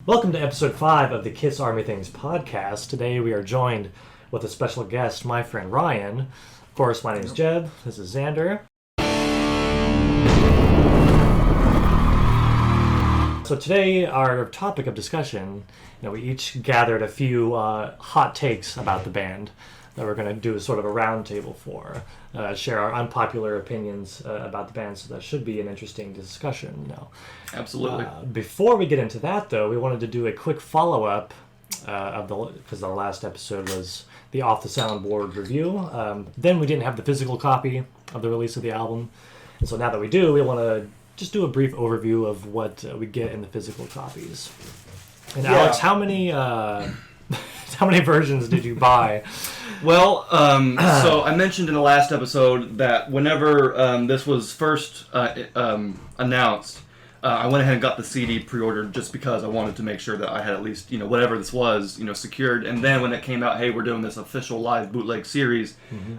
Welcome to episode 5 of the Kiss Army Things podcast. Today we are joined with a special guest, my friend Ryan. Of course, my name is Jeb. This is Xander. So today, our topic of discussion, we each gathered a few hot takes about the band that we're going to do sort of a roundtable for, share our unpopular opinions about the band, so that should be an interesting discussion. Absolutely. Before we get into that, though, we wanted to do a quick follow-up because our last episode was the Off the Soundboard review. Then we didn't have the physical copy of the release of the album, and so now that we do, we want to just do a brief overview of what we get in the physical copies. And Alex, how many versions did you buy? Well, so I mentioned in the last episode that whenever this was first announced, I went ahead and got the CD pre-ordered just because I wanted to make sure that I had at least, whatever this was, secured. And then when it came out, hey, we're doing this official live bootleg series,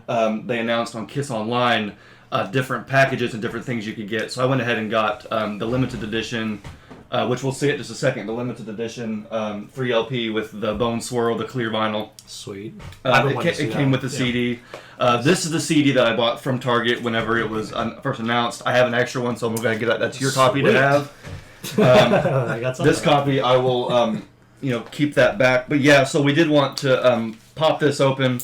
they announced on Kiss Online different packages and different things you could get. So I went ahead and got the limited edition, which we'll see in just a second, the limited edition 3LP with the bone swirl, the clear vinyl. Sweet. It came with the CD. This is the CD that I bought from Target whenever it was first announced. I have an extra one, so I'm going to get that. That's your copy to have. This copy, I will keep that back. But yeah, so we did want to pop this open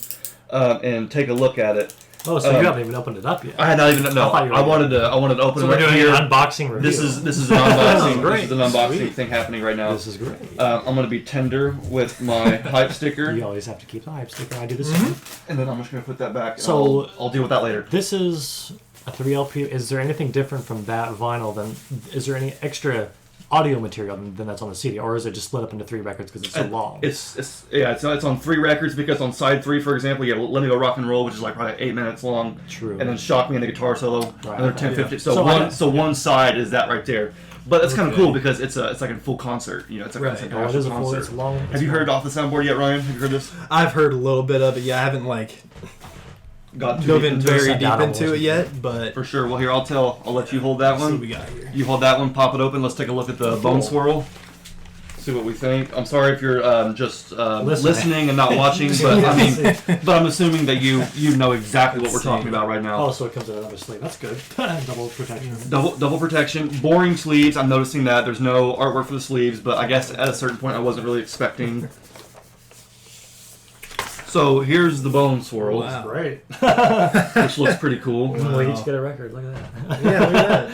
and take a look at it. Oh, so you haven't even opened it up yet? I had not even. No, I wanted to open it right here. So we're doing an unboxing review. This is an unboxing. This is an unboxing thing happening right now. This is great. I'm going to be tender with my hype sticker. You always have to keep the hype sticker. I do the same. And then I'm just going to put that back. So I'll deal with that later. This is a 3LP. Is there anything different from that vinyl? Is there any extra audio material than that's on the CD, or is it just split up into 3 records because it's so long? It's on 3 records because on side 3, for example, you have Let Me Go Rock and Roll, which is like probably 8 minutes long. True. And then Shock Me in the guitar solo, right. another 10-15. So one side is that right there. But it's kind of cool because it's like a full concert. It's like a concert. It's long. Have you heard Off the Soundboard yet, Ryan? Have you heard this? I've heard a little bit of it. Yeah, I haven't dove in very deep into it yet, but for sure. Well, here I'll let you hold that one. See what we got here. You hold that one, pop it open. Let's take a look at the bone swirl. See what we think. I'm sorry if you're just listening and not watching, but but I'm assuming that you know exactly what we're talking about right now. Oh, so it comes in another sleeve. That's good. Double protection. Double protection. Boring sleeves. I'm noticing that there's no artwork for the sleeves, but I guess at a certain point I wasn't really expecting. So here's the bone swirl. Wow. Great. Which looks pretty cool. Wow. We each get a record. Look at that. Yeah, look at that.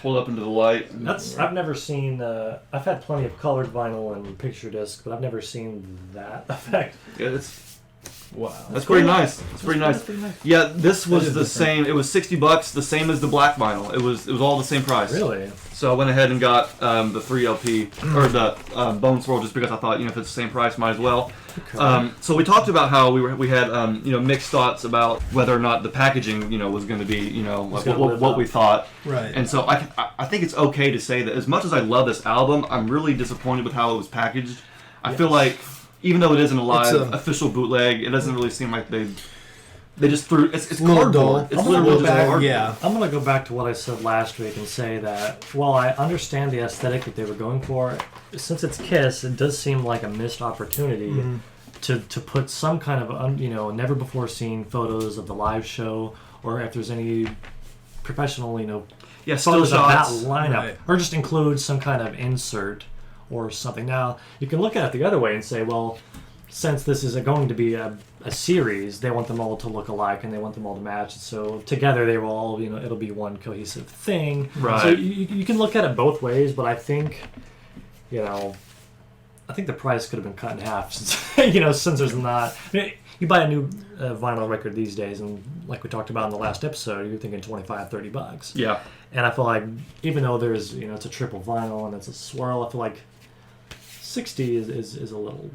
Hold up into the light. I've never seen. I've had plenty of colored vinyl and picture discs, but I've never seen that effect. Yeah, wow. That's pretty nice. It's pretty nice. Yeah, this was the same. It was $60, the same as the black vinyl. It was all the same price. Really? So I went ahead and got the 3LP or the bone swirl just because I thought if it's the same price, might as well. Okay. So we talked about how we had mixed thoughts about whether or not the packaging was going to be what we thought. Right. And so I think it's okay to say that as much as I love this album, I'm really disappointed with how it was packaged. I feel like even though it isn't a live official bootleg, it doesn't really seem like they just threw it's cardboard. It's literally just cardboard. Yeah. I'm going to go back to what I said last week and say that while I understand the aesthetic that they were going for, since it's Kiss, it does seem like a missed opportunity to put some kind of never before seen photos of the live show, or if there's any professional still photos shots of that lineup, right. or just include some kind of insert or something. Now you can look at it the other way and say, well, since this is going to be a series, they want them all to look alike and they want them all to match. So together they will all, it'll be one cohesive thing. Right. So you can look at it both ways, but I think, the price could have been cut in half since, since there's not... You buy a new vinyl record these days, and like we talked about in the last episode, you're thinking $25-$30. Yeah. And I feel like even though there's, it's a triple vinyl and it's a swirl, I feel like 60 is a little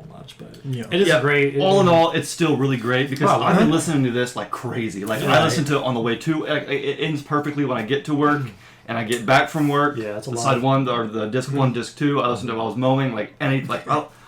much, but it is great. All in all, it's still really great because I've been listening to this like crazy. I listen to it on the way to. It ends perfectly when I get to work and I get back from work. Yeah, it's a lot. Side one or the disc 1, disc 2. I listen to it while I was mowing,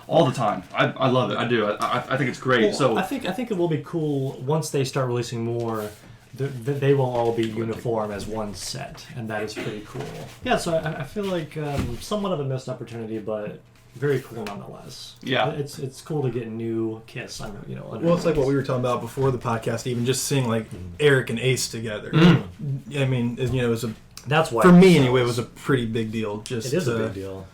all the time. I love it. I do. I think it's great. Well, I think it will be cool once they start releasing more they will all be uniform as one set, and that is pretty cool. Yeah, so I feel like somewhat of a missed opportunity, but very cool nonetheless. Yeah, it's cool to get new Kiss. Under Well, it's like what we were talking about before the podcast. Even just seeing like Eric and Ace together. I mean, it was a that's why for me anyway. It was a pretty big deal. Just it is a big deal.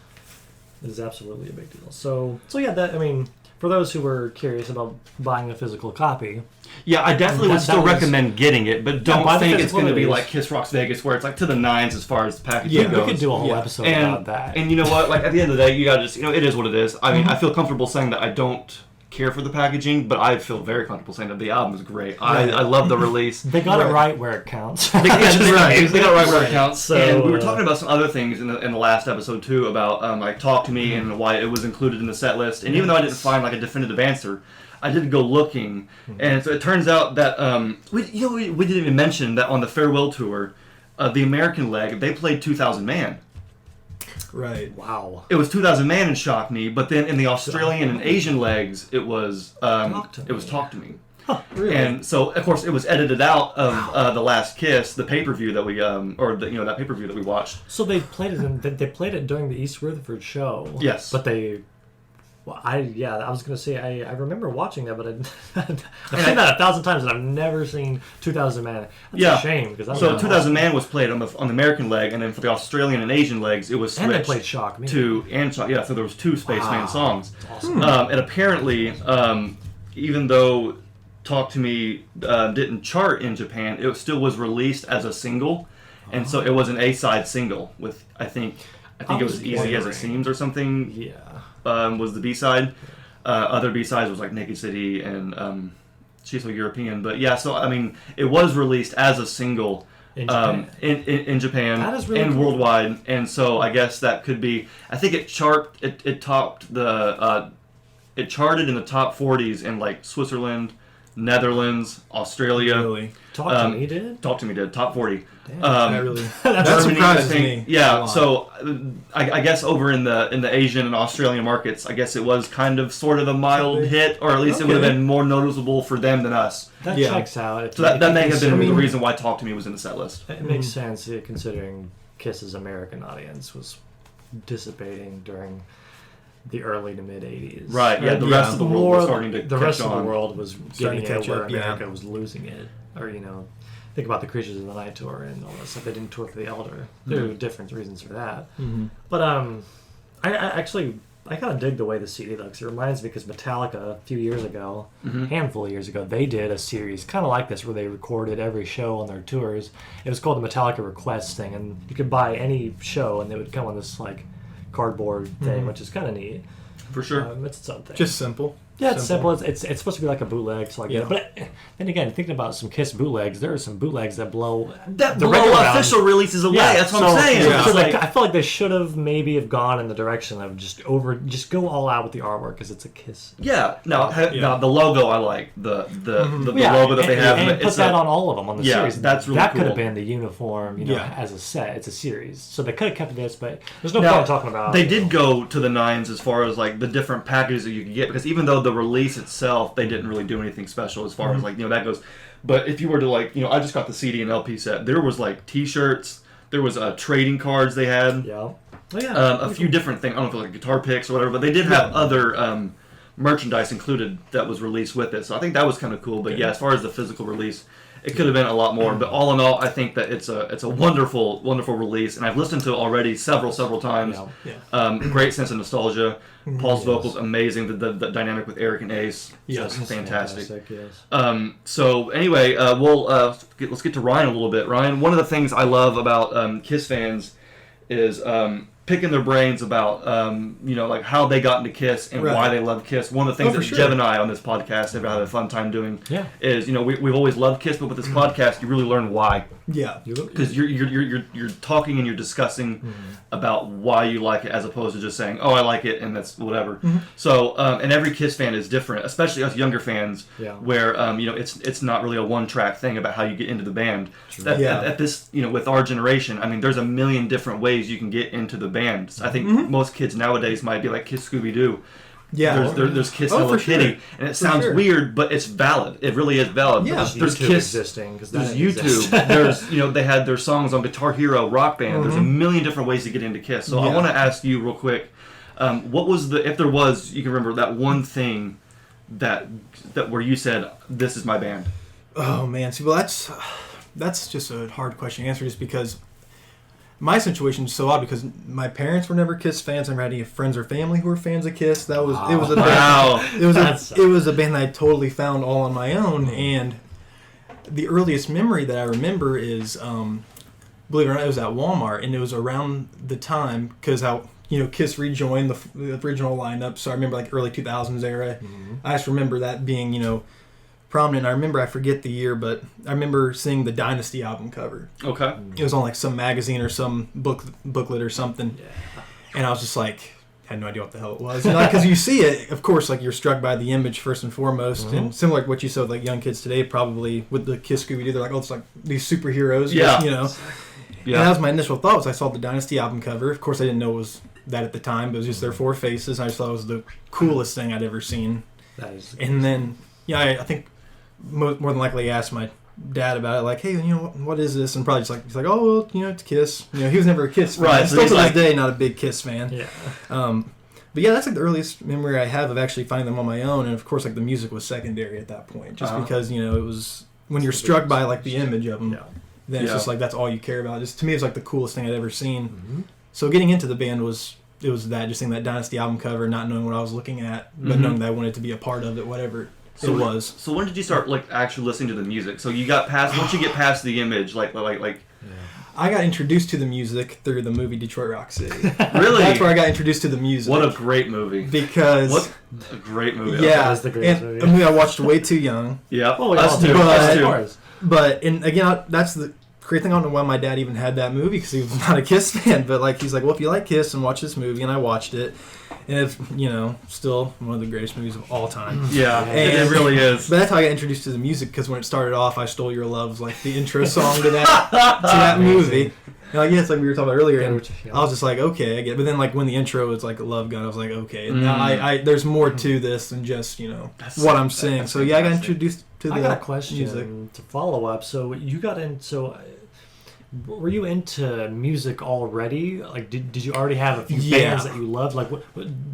It is absolutely a big deal. So yeah, that I mean. For those who were curious about buying a physical copy, yeah, I definitely would still recommend getting it, but don't think it's going to be like Kiss Rocks Vegas, where it's like to the nines as far as the packaging goes. We could do a whole episode about that. And you know what? Like at the end of the day, you gotta just it is what it is. I mean, I feel comfortable saying that I don't care for the packaging, but I feel very comfortable saying that the album is great. I love the release. They got it right where it counts. They got it right where it counts. So, and we were talking about some other things in the last episode too about like Talk to Me and why it was included in the set list. And even though I didn't find like a definitive answer, I did go looking, and so it turns out that we didn't even mention that on the farewell tour, the American leg they played 2,000 Man. Right. Wow. It was 2,000 Man in Shock Me, but then in the Australian and Asian legs, it was Talk to Me. Huh, really? And so, of course, it was edited out of The Last Kiss, the pay-per-view that we that pay-per-view that we watched. So they played it. They played it during the East Rutherford show. Yes. But they. Well, I was gonna say I remember watching that, but I've seen that 1,000 times and I've never seen 2,000 Man. That's a shame because so 2,000 Man was played on the American leg, and then for the Australian and Asian legs, it was switched. And they played Shock Me so there was 2 Spaceman songs. That's awesome. And apparently, even though Talk to Me didn't chart in Japan, it still was released as a single, and so it was an A-side single with I think it was Easy as It Seems or something. Yeah. Was the B-side. Other B-sides was like Naked City and She's So European. But yeah, so I mean, it was released as a single in Japan, in Japan that is really and cool. worldwide. And so I guess that could be. I think it topped the. It charted in the top 40s in like Switzerland, Netherlands, Australia. Really? Talk to Me did? Talk to Me did top 40. That surprises me. Yeah, so I guess over in the Asian and Australian markets, I guess it was kind of sort of a mild hit, or at least it would have been more noticeable for them than us. That checks out. So that may have been the reason why Talk to Me was in the set list. It makes sense considering Kiss's American audience was dissipating during the early to mid 80s. Right, yeah, the rest of the world was starting to the rest of the world was getting to it catch where up, America was losing it. Or, think about the Creatures of the Night tour and all that stuff. They didn't tour for the Elder. There are different reasons for that. But I kind of dig the way the CD looks. It reminds me because Metallica a few years ago, handful of years ago, they did a series kind of like this where they recorded every show on their tours. It was called the Metallica Request thing, and you could buy any show and they would come on this like cardboard thing, which is kind of neat. For sure. It's something. Just simple. Yeah, it's simple. It's supposed to be like a bootleg, so I get it. But then again, thinking about some Kiss bootlegs, there are some bootlegs that blow the regular official releases away. Yeah, that's what I'm saying. Yeah. So I feel like they should have maybe gone in the direction of just go all out with the artwork because it's a Kiss. Yeah. Now the logo I like the logo that they have and put that on all of them on the series. That's really that cool. could have been the uniform, as a set. It's a series, so they could have kept this, but there's no point talking about. They did go to the nines as far as like the different packages that you could get because even though the release itself they didn't really do anything special as far as like that goes, but if you were to like I just got the CD and LP set, there was like T-shirts, there was trading cards they had, a few different things. I don't know if it was like guitar picks or whatever, but they did have other merchandise included that was released with it, so I think that was kind of cool. But as far as the physical release, it could have been a lot more, but all in all, I think that it's a wonderful release, and I've listened to it already several times. Great sense of nostalgia. Paul's vocals amazing. The dynamic with Eric and Ace, just fantastic. Yes. So anyway, let's get to Ryan a little bit. Ryan, one of the things I love about Kiss fans is picking their brains about like how they got into Kiss and why they love Kiss. One of the things that Jeff and I on this podcast have had a fun time doing is we've always loved Kiss, but with this podcast you really learn why. Yeah, because you're talking and you're discussing about why you like it as opposed to just saying, oh, I like it and that's whatever. So and every Kiss fan is different, especially us younger fans, where it's not really a one-track thing about how you get into the band. At this with our generation, I mean, there's a million different ways you can get into the band. I think most kids nowadays might be like Kiss Scooby-Doo. Yeah. There's Kiss Oh, Hello for sure. Kitty, and it sounds sure. weird, but it's valid. It really is valid. Yeah. There's YouTube Kiss. existing because There's YouTube. There's they had their songs on Guitar Hero, Rock Band. There's a million different ways to get into Kiss. So I Yeah. want to ask you real quick, what was if there was, you can remember that one thing that where you said, "This is my band." Oh man, see, well that's just a hard question to answer, just because my situation is so odd because my parents were never Kiss fans. I never had any friends or family who were fans of Kiss. It was a band. Wow. It was a band that I totally found all on my own, and the earliest memory that I remember is, believe it or not, it was at Walmart, and it was around the time because how Kiss rejoined the original lineup. So I remember like early 2000s era. Mm-hmm. I just remember that being prominent. I remember, I forget the year, but I remember seeing the Dynasty album cover. Okay. It was on like some magazine or some booklet or something, and I was just like, had no idea what the hell it was. Because you see it, of course, like you're struck by the image first and foremost, and similar to what you saw with like young kids today, probably with the Kiss Scooby-Doo, they're like, oh, it's like these superheroes. Yeah. And that was my initial thought. Was I saw the Dynasty album cover. Of course, I didn't know it was that at the time, but it was just their four faces. And I just thought it was the coolest thing I'd ever seen. That is and then, I think more than likely asked my dad about it, like, hey, what is this? And probably just like, he's like, oh, well, it's Kiss. He was never a Kiss fan. Right. Still to this day, not a big Kiss fan. Yeah. But yeah, that's like the earliest memory I have of actually finding them on my own. And of course, like the music was secondary at that point, just because it was when you're struck by like the image of them. Yeah. Then it's just like that's all you care about. Just to me, it's like the coolest thing I'd ever seen. Mm-hmm. So getting into the band was that, just seeing that Dynasty album cover, not knowing what I was looking at, but knowing that I wanted to be a part of it, whatever it was. So when did you start like actually listening to the music? So you got past once you get past the image, like. I got introduced to the music through the movie Detroit Rock City. Really? That's where I got introduced to the music. What a great movie! Because what a great movie! Yeah, that's the greatest movie. A movie I watched way too young. Yeah, well, us too. But and again, that's the great thing. I don't know why my dad even had that movie because he was not a Kiss fan. But like, he's like, well, if you like Kiss, and watch this movie, and I watched it, and it's still one of the greatest movies of all time. Yeah, it really is. But that's how I got introduced to the music, because when it started off, "I Stole Your Love" was like the intro song to that movie. And like, it's like we were talking about earlier, and I was just like, okay, I get it. But then like when the intro was like Love Gun, I was like, okay, now I there's more to this than just what I'm saying. So yeah, I got introduced to the music. I got a question to follow up. So you got in. So were you into music already? Like, did you already have a few bands that you loved? Like, were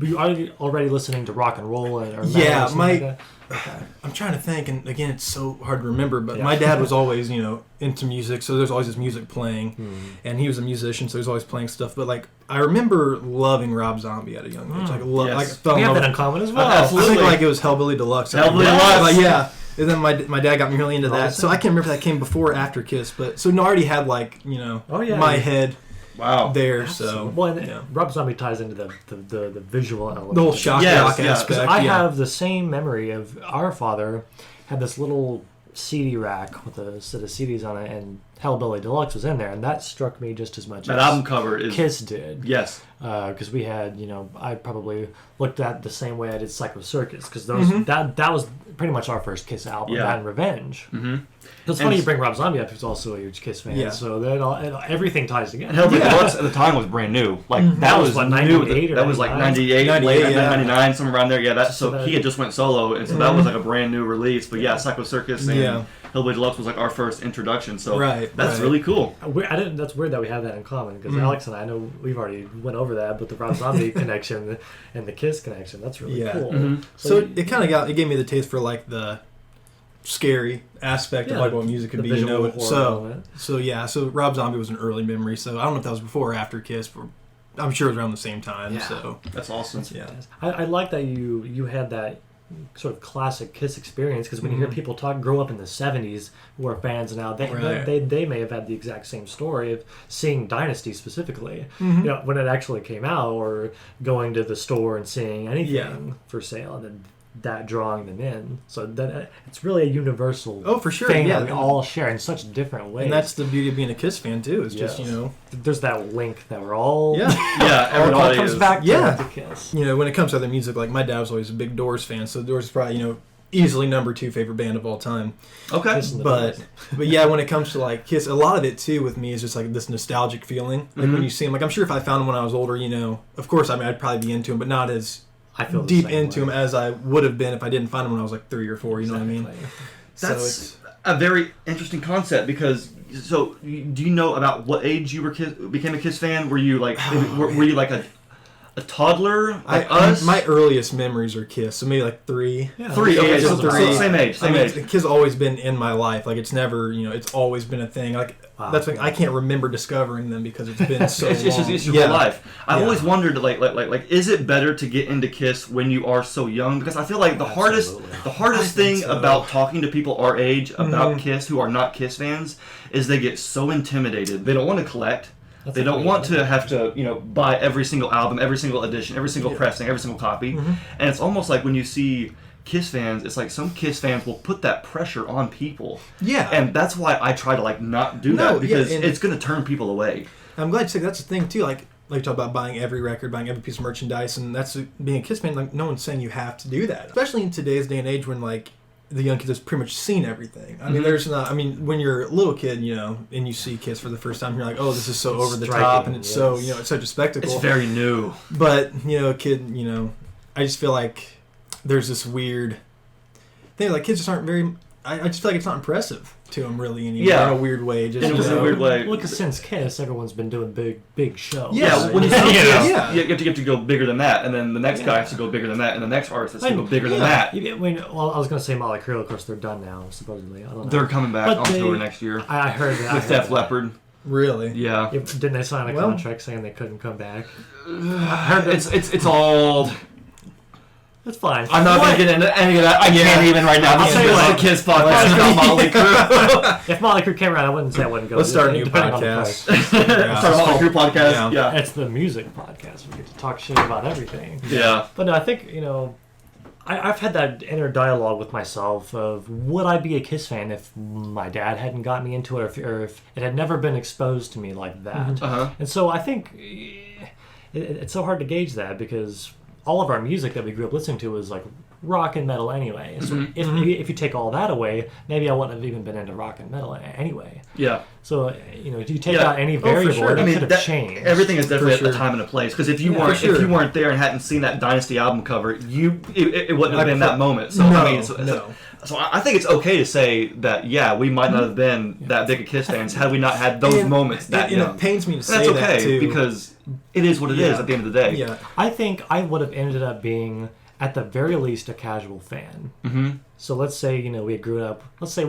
you already listening to rock and roll or metal my. Like that? Okay. I'm trying to think, and again, it's so hard to remember, but my dad was always, into music, so there's always this music playing, and he was a musician, so he was always playing stuff, but, like, I remember loving Rob Zombie at a young age. We have that in common as well. Absolutely. I think, like, it was Hellbilly Deluxe. Hellbilly Deluxe! Like, yeah. And then my dad got me really into that, so I can't remember if that came before or after Kiss, but, so I already had, like, my head... Wow. There, absolutely. So well, Rob Zombie ties into the visual element, the whole shock rock aspect. I have the same memory of our father had this little CD rack with a set of CDs on it, and Hellbilly Deluxe was in there, and that struck me just as much. That as album cover is Kiss did. Yes, because we had I probably looked at the same way I did Psycho Circus, because that was pretty much our first Kiss album, that and Revenge. Mm-hmm. It's funny you bring Rob Zombie up. He's also a huge Kiss fan, so that everything ties together. Hellbilly Deluxe at the time was brand new. Like that was what, new. 98 that was like 98, 99, somewhere around there. Yeah, so he had just went solo, and so that was like a brand new release. But Psycho Circus and Hellbilly Deluxe was like our first introduction. So that's really cool. That's weird that we have that in common, because Alex and I know we've already went over that, but the Rob Zombie connection and the Kiss connection, that's really cool. Mm-hmm. So it kind of gave me the taste for like the scary aspect of like what music could be. So Rob Zombie was an early memory. So I don't know if that was before or after Kiss, but I'm sure it was around the same time. Yeah. So that's awesome. I like that you had that sort of classic Kiss experience, because when you hear people grow up in the 70s who are fans now, they may have had the exact same story of seeing Dynasty specifically, when it actually came out, or going to the store and seeing anything for sale, and then that drawing them in. So that it's really a universal thing that we all share in such different ways. And that's the beauty of being a Kiss fan too, is just there's that link that we're all everybody all comes back to Kiss. When it comes to other music, like my dad was always a big Doors fan, so Doors is probably easily number 2 favorite band of all time. Okay. But when it comes to like Kiss, a lot of it too with me is just like this nostalgic feeling. Like when you see them, like I'm sure if I found them when I was older, of course, I'd probably be into them, but not as I feel the deep same into way. them as I would have been if I didn't find them when I was like 3 or 4. You know what I mean? Exactly. That's a very interesting concept because. So, do you know about what age you became a Kiss fan? Were you like were you like a toddler like us? My earliest memories are Kiss, so maybe like 3. Yeah, 3. Okay, so three. same age. Kiss has always been in my life. Like it's never, it's always been a thing. Like that's like I can't remember discovering them because it's been so long. It's your whole life. I've always wondered, like, is it better to get into Kiss when you are so young? Because I feel like the hardest thing about talking to people our age about Kiss who are not Kiss fans is they get so intimidated. They don't want to collect. They don't want to have to, buy every single album, every single edition, every single pressing, every single copy. And it's almost like when you see Kiss fans, it's like some Kiss fans will put that pressure on people. Yeah. And that's why I try to not do that because it's going to turn people away. I'm glad you said that's the thing too. Like you talk about buying every record, buying every piece of merchandise, and that's being a Kiss fan. Like no one's saying you have to do that, especially in today's day and age when the young kids have pretty much seen everything. I mean, there's not. I mean, when you're a little kid, and you see Kiss for the first time, you're like, "Oh, this is so over the top," and it's so, it's such a spectacle. It's very new. But a kid, I just feel like there's this weird thing. Like kids just aren't very. I just feel like it's not impressive to them really anymore. In a weird way. Just in a weird way. Look, since Kiss, everyone's been doing big shows. Yeah, when you see Kiss, you have to go bigger than that, and then the next guy has to go bigger than that, and the next artist has to go bigger than that. I was going to say Molly Crew. Of course, they're done now, supposedly. I don't know. They're coming back on tour next year. I heard that. With Def Leppard. Really? Yeah. Didn't they sign a contract saying they couldn't come back? I heard it's all... That's fine. I'm not going to get into any of that. I can't even right now. I'll tell you what. The Kiss podcast about Molly Crew. If Molly Crew came around, I wouldn't say I wouldn't go. Let's start a new podcast. Start a Molly Crew podcast. Yeah. It's the music podcast. We get to talk shit about everything. Yeah. But no, I think, I've had that inner dialogue with myself of would I be a Kiss fan if my dad hadn't got me into it or if it had never been exposed to me like that. And so I think it's so hard to gauge that because all of our music that we grew up listening to was like rock and metal anyway. So if you take all that away, maybe I wouldn't have even been into rock and metal anyway. Yeah. So if you take out any variable, it could have changed. Everything is definitely at a time and a place. Because if you weren't there and hadn't seen that Dynasty album cover, it wouldn't have been that moment. So So I think it's okay to say that we might not have been that big of Kiss fans had we not had those moments that young. And it pains me to say that's okay, that too because it is what it is at the end of the day. Yeah. I think I would have ended up being at the very least a casual fan. So let's say we had grown up. Let's say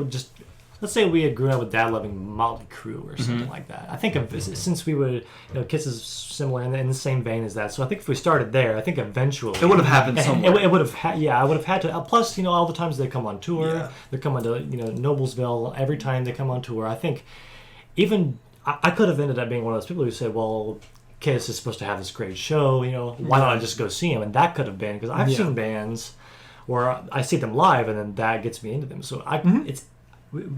we had grown up with Dad loving Motley Crue or something like that. I think since we would, Kiss is similar in the same vein as that. So I think if we started there, I think eventually it would have happened somewhere. It would have I would have had to. Plus, all the times they come on tour, they're coming to Noblesville every time they come on tour. I think even I could have ended up being one of those people who said, well, Kiss is supposed to have this great show, why don't I just go see him? And that could have been because I've seen bands where I see them live and then that gets me into them. So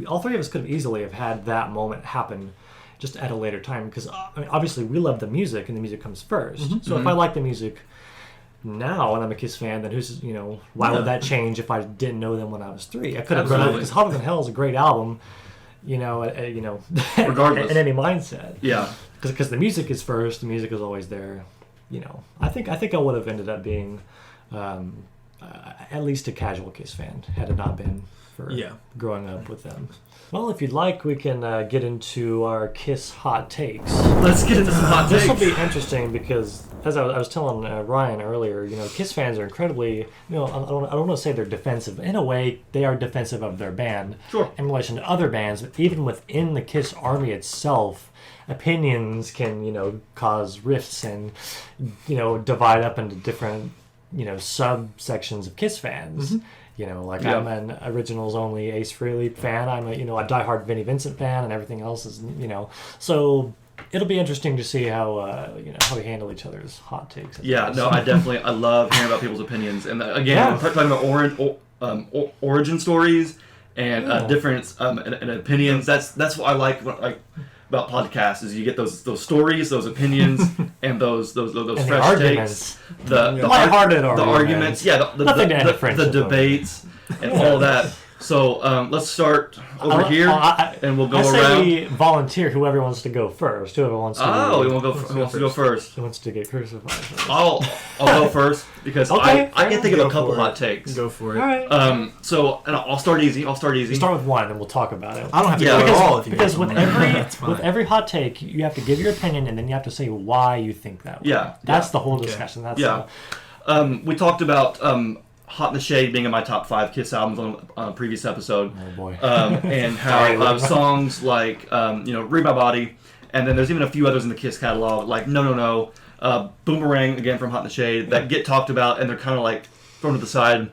all three of us could have easily have had that moment happen just at a later time because obviously we love the music and the music comes first. So if I like the music now and I'm a Kiss fan, then why would that change if I didn't know them when I was 3? I could have grown up because Hotter Than Hell is a great album, regardless in any mindset. Yeah. Because the music is first, the music is always there. I think I would have ended up being at least a casual Kiss fan had it not been for growing up with them. Well, if you'd like, we can get into our Kiss hot takes. Let's get into some hot takes. This will be interesting because, as I was telling Ryan earlier, Kiss fans are incredibly, I don't want to say they're defensive. In a way, they are defensive of their band in relation to other bands. But even within the Kiss army itself, opinions can, cause rifts and, divide up into different, subsections of Kiss fans. I'm an Originals only Ace Frehley fan. I'm a diehard Vinnie Vincent fan, and everything else is So it'll be interesting to see how how we handle each other's hot takes. I love hearing about people's opinions, and again, we're talking about origin stories and different and opinions. That's what I like about podcasts is you get those stories, those opinions, and those fresh arguments. Takes, the arguments, the debates, and all that. So let's start over here, and we'll go I say around. we volunteer whoever wants to go first. Whoever wants to. We won't go. Who wants to go first? Who wants to get crucified first? I'll go first because Okay, I can think of Go a couple for it. hot takes. Go for it. All right. So and I'll start easy. You start with one, and we'll talk about it. I don't have to Yeah, go at all if you Because guys with want. with every hot take, you have to give your opinion, and then you have to say why you think that way. Yeah, That's the whole discussion. That's We talked about Hot in the Shade being in my top 5 Kiss albums on a previous episode. Oh boy. And how songs like Read My Body, and then there's even a few others in the Kiss catalog like No No No, Boomerang again from Hot in the Shade that get talked about and they're kind of like thrown to the side.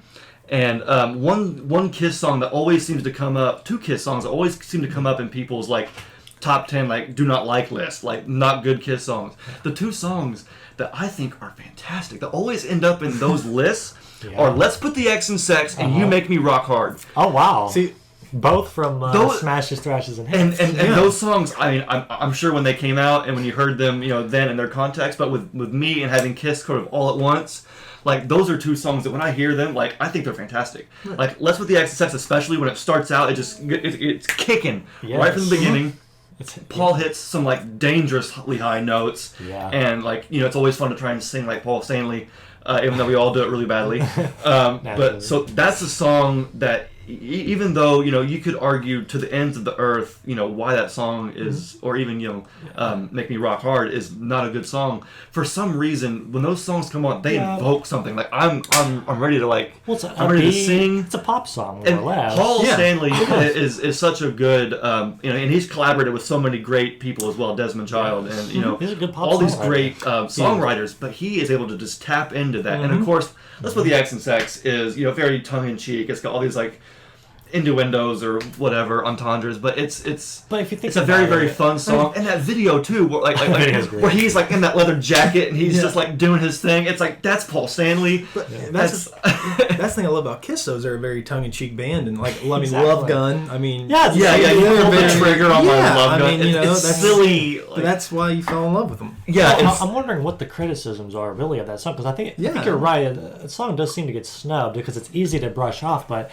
And one Kiss song that always seems to come up, 2 Kiss songs that always seem to come up in people's like top 10 like do not like list, like not good Kiss songs. The 2 songs that I think are fantastic that always end up in those lists are Let's Put the X in Sex and You Make Me Rock Hard. Oh wow. See, both from Smashes, Thrashes, and And Hits. those songs, I mean, I'm sure when they came out and when you heard them, then in their context, but with me and having Kiss sort of all at once, like those are 2 songs that when I hear them, like I think they're fantastic. Right. Like Let's Put the X in Sex, especially when it starts out, it's kicking right from the beginning. Paul hits some like dangerously high notes, and like it's always fun to try and sing like Paul Stanley, even though we all do it really badly. But so that's a song that even though you could argue to the ends of the earth, why that song is, or even Make Me Rock Hard is not a good song. For some reason, when those songs come on, they invoke something. Like I'm ready to like. Well, I'm ready to sing. It's a pop song, more And or less. Paul Stanley is such a good, and he's collaborated with so many great people as well, Desmond Child, and he's a good pop all these songwriter. great songwriters. But he is able to just tap into that, and of course, Let's Put the X in Sex is very tongue in cheek. It's got all these like innuendos or whatever entendres, but it's But if you think it's a very very fun song, and that video too, where where he's like in that leather jacket and he's just like doing his thing. It's like that's Paul Stanley. But that's the thing I love about Kiss. Though, is they're a very tongue-in-cheek band, and like Love Gun. I mean, You pulled the trigger on my Love Gun. that's it's silly. But that's why you fell in love with them. Yeah, Well, I'm wondering what the criticisms are really of that song, because I think you're right. The song does seem to get snubbed because it's easy to brush off, but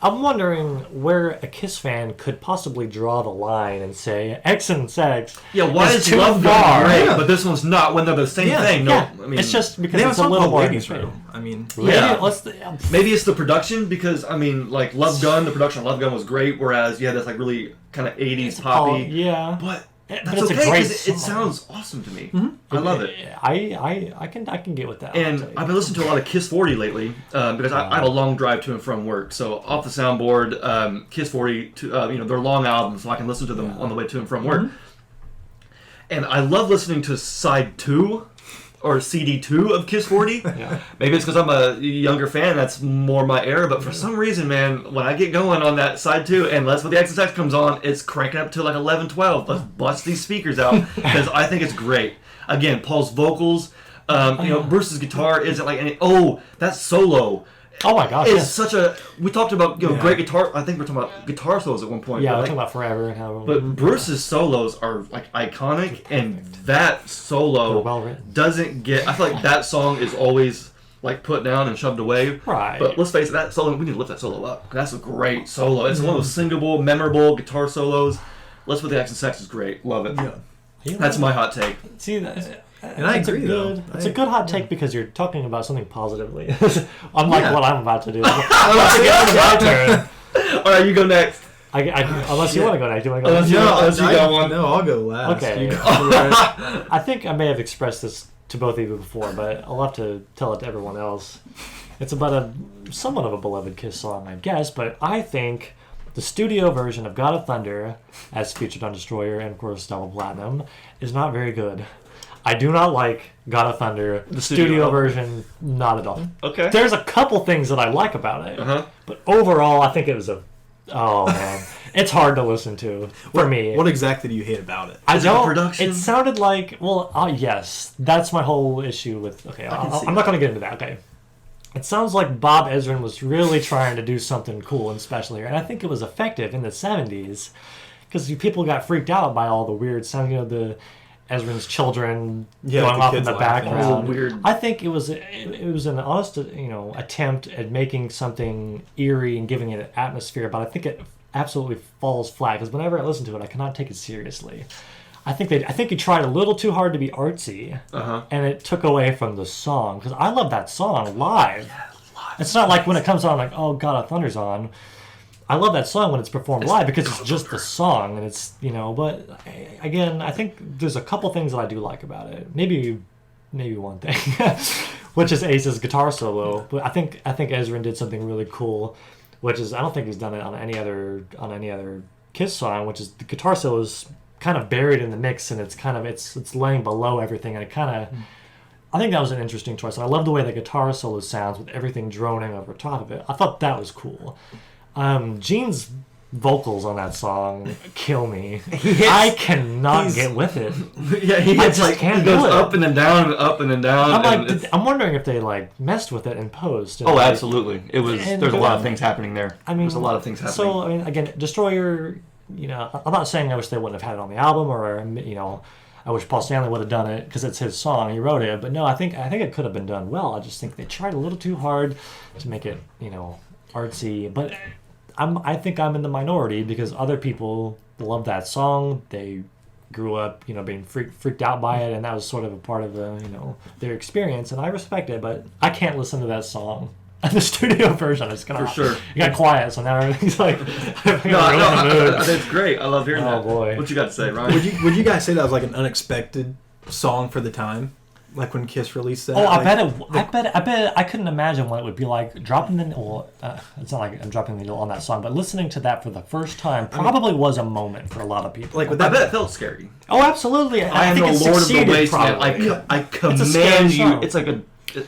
I'm wondering where a Kiss fan could possibly draw the line and say X and Sex. Yeah, why is too Love far? Gun great, but this one's not when they're the same thing? No, Yeah, I mean it's just because They have it's a something little called more Ladies' intimate. Room. I mean, maybe it's the production because I mean like Love Gun, the production of Love Gun was great, whereas you had this like really kind of 80s poppy. But That's it's okay a great because it sounds awesome to me. Mm-hmm. I love it. I can get with that. And I've been listening to a lot of Kiss 40 lately because I have a long drive to and from work. So off the soundboard, Kiss 40, they're long albums, so I can listen to them on the way to and from work. And I love listening to side 2 or CD 2 of Kiss 40. Maybe it's because I'm a younger fan, that's more my era, but for some reason, man, when I get going on that side 2 and Let's Put the X in Sex comes on, it's cranking up to like 11, 12. Let's bust these speakers out because I think it's great. Again, Paul's vocals, Bruce's guitar isn't like any. Oh, that solo. Oh my gosh! It's such a. We talked about great guitar. I think we're talking about guitar solos at one point. Yeah, we're talking about Forever and how. But Bruce's solos are like iconic, and that solo well written. doesn't get. I feel like that song is always like put down and shoved away. Right. But let's face it, that solo. We need to lift that solo up. That's a great solo. It's one of those singable, memorable guitar solos. Let's Put the X in Sex is great. Love it. Yeah. That's my hot take. See that. And I agree, though. It's a good hot take because you're talking about something positively, unlike what I'm about to do. My turn. All right, you go next. Unless you want to go next, do you want to go Unless next? unless you got one. No, I'll go last. Okay. You go first. I think I may have expressed this to both of you before, but I'll have to tell it to everyone else. It's about somewhat of a beloved Kiss song, I guess, but I think the studio version of God of Thunder, as featured on Destroyer and of course Double Platinum, is not very good. I do not like God of Thunder. The studio version, not at all. Okay. There's a couple things that I like about it, but overall, I think it was it's hard to listen to for me. What exactly do you hate about it? I don't. Production? It sounded like yes, that's my whole issue with. Okay, I'm not going to get into that. Okay, it sounds like Bob Ezrin was really trying to do something cool and special here, and I think it was effective in the '70s because people got freaked out by all the weird sound. Ezrin's children Yeah, going the off in kids the laughing. background. Weird. I think it was an honest, attempt at making something eerie and giving it an atmosphere, but I think it absolutely falls flat because whenever I listen to it, I cannot take it seriously. I think he tried a little too hard to be artsy, and it took away from the song because I love that song live. Yeah, live. It's not like when it comes on like, oh God of Thunder's on. I love that song when it's performed live because it's just the song and it's But again, I think there's a couple things that I do like about it. Maybe one thing, which is Ace's guitar solo. But I think Ezrin did something really cool, which is I don't think he's done it on any other Kiss song, which is the guitar solo is kind of buried in the mix and it's laying below everything and I think that was an interesting choice. And I love the way the guitar solo sounds with everything droning over top of it. I thought that was cool. Gene's vocals on that song kill me. I cannot get with it. Yeah, he goes up and then down and up and then down. I'm wondering if they messed with it in post. Oh, absolutely. It was. There's a lot of things happening there. There's a lot of things happening. So again, Destroyer. I'm not saying I wish they wouldn't have had it on the album, or I wish Paul Stanley would have done it because it's his song. He wrote it, but no, I think it could have been done well. I just think they tried a little too hard to make it, artsy. But I think I'm in the minority because other people love that song. They grew up, being freaked out by it, and that was sort of a part of their experience, and I respect it. But I can't listen to that song. The studio version is gonna. For sure. You got quiet, so now everything's like. That's great. I love hearing that. Oh boy. What you got to say, Ryan? Would you guys say that was like an unexpected song for the time, like when Kiss released that? Oh, I bet I couldn't imagine what it would be like dropping the. Well, it's not like I'm dropping the needle on that song, but listening to that for the first time probably was a moment for a lot of people. I bet it felt scary. Oh, absolutely. I am the Lord of the Wasteland. I command you. It's like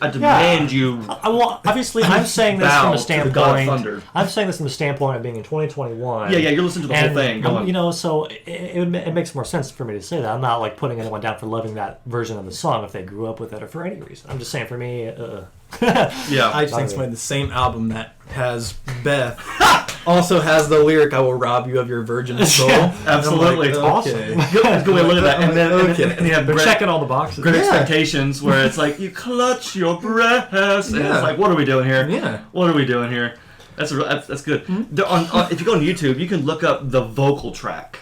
I demand you. Well, obviously, I'm saying this from a standpoint. Thunder. I'm saying this from the standpoint of being in 2021. Yeah, you're listening to the whole thing. Go on. So it makes more sense for me to say that. I'm not putting anyone down for loving that version of the song if they grew up with it or for any reason. I'm just saying for me. Yeah, I just think it's funny. The same album that has Beth also has the lyric "I will rob you of your virgin soul." Yeah, absolutely, it's awesome. Go and look at that, and then you have they're checking all the boxes. Great Expectations, where it's like you clutch your breast, and it's like, what are we doing here? Yeah, what are we doing here? That's good. If you go on YouTube, you can look up the vocal track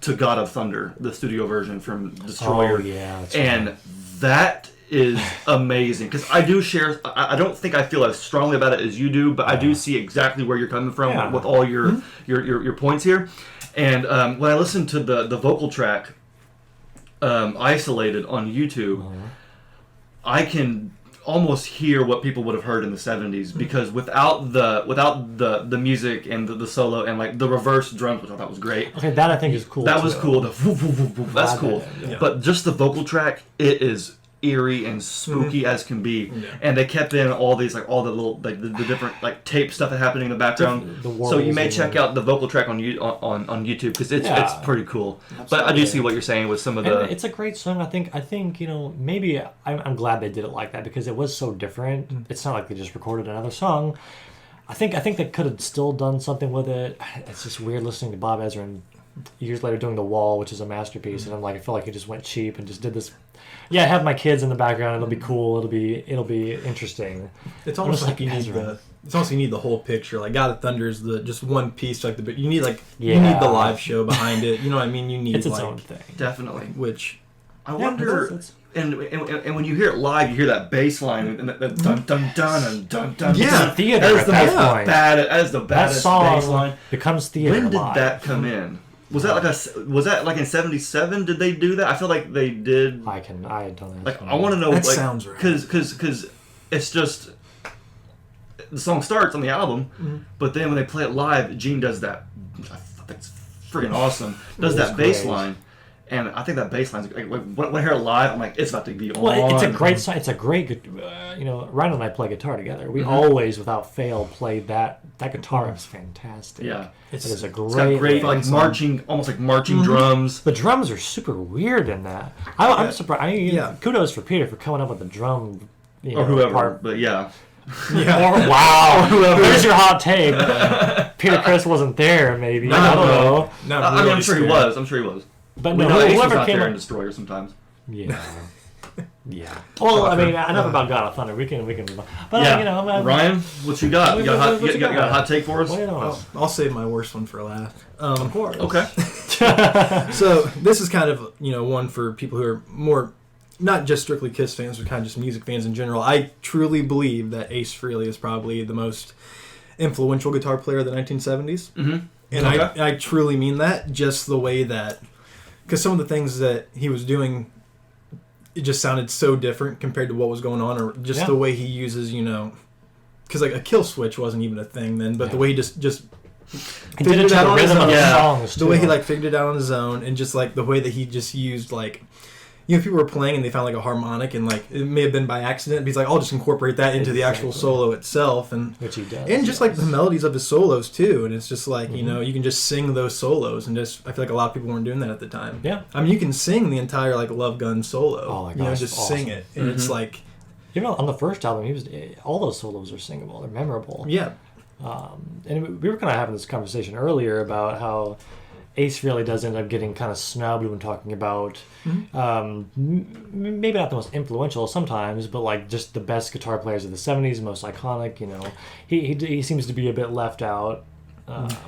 to "God of Thunder," the studio version from Destroyer. Oh yeah, and that is amazing because I do share. I don't think I feel as strongly about it as you do, but I do see exactly where you're coming from with all your points here. And when I listen to the vocal track isolated on YouTube, I can almost hear what people would have heard in the 70s because without the music and the solo and the reverse drums, which I thought was great. Okay, that I think is cool. That was cool. That's cool. Yeah. But just the vocal track, it is eerie and spooky as can be, and they kept in all these all the little the different tape stuff that happening in the background. So you may check out the vocal track on YouTube because it's pretty cool. Absolutely. But I do see what you're saying with some of the. And it's a great song. I think maybe I'm glad they did it like that because it was so different. It's not like they just recorded another song. I think they could have still done something with it. It's just weird listening to Bob Ezrin years later doing The Wall, which is a masterpiece, and I feel like he just went cheap and just did this. Yeah, have my kids in the background. It'll be cool. It'll be interesting. It's almost like you need the whole picture. Like God of Thunder is just one piece. You need you need the live show behind it. You know what I mean? You need it's its own thing. Definitely. Which I wonder. And when you hear it live, you hear that bass line and that dun dun dun and dun dun. Yeah, dun. theater. That is the baddest bass line. Becomes theater. When did that come in? Was that in '77? Did they do that? I feel like they did. I don't know. I want to know. That sounds right. Because it's just the song starts on the album, but then when they play it live, Gene does that. I thought that's freaking awesome. Does that bass line. And I think that bass line, when I hear it live, I'm like, it's about to be on. Well, it's a great song. It's a great, Ryan and I play guitar together. We always, without fail, play that. That guitar is fantastic. Yeah. It is a great. It's got great, marching, almost like marching drums. The drums are super weird in that. I'm surprised. Kudos for Peter for coming up with the drum. Or whoever, part. but yeah. Wow. Where's your hot take? Peter Criss wasn't there, maybe. I don't know. I'm sure he was. But We no, know Ace was whoever out came there up, and Destroyer sometimes. yeah. Yeah. Well, I mean, enough about God of Thunder. We can move on. But Yeah. you know, Ryan, what you got? You got, What you got a hot take for us? Wait on us. I'll save my worst one for last. Of course. Okay. So this is kind of one for people who are more not just strictly Kiss fans, but kind of just music fans in general. I truly believe that Ace Frehley is probably the most influential guitar player of the 1970s. Mm-hmm. And Okay. I truly mean that, just the way that, because some of the things that he was doing, it just sounded so different compared to what was going on, or just the way he uses, because like a kill switch wasn't even a thing then, but the way he just He did it to the rhythm of the songs, the way he figured it out on his own, and just like the way that he just used people were playing and they found a harmonic, and it may have been by accident, but he's like, I'll just incorporate that into the actual solo itself, and which he does, and just the melodies of his solos too, and it's just you can just sing those solos, and just I feel like a lot of people weren't doing that at the time. Yeah, I mean you can sing the entire Love Gun solo. Oh my gosh, just awesome. sing it, and it's on the first album, all those solos are singable. They're memorable. Yeah. And we were kind of having this conversation earlier about how Ace really does end up getting kind of snubbed when talking about maybe not the most influential sometimes, but just the best guitar players of the 70s, most iconic. He seems to be a bit left out.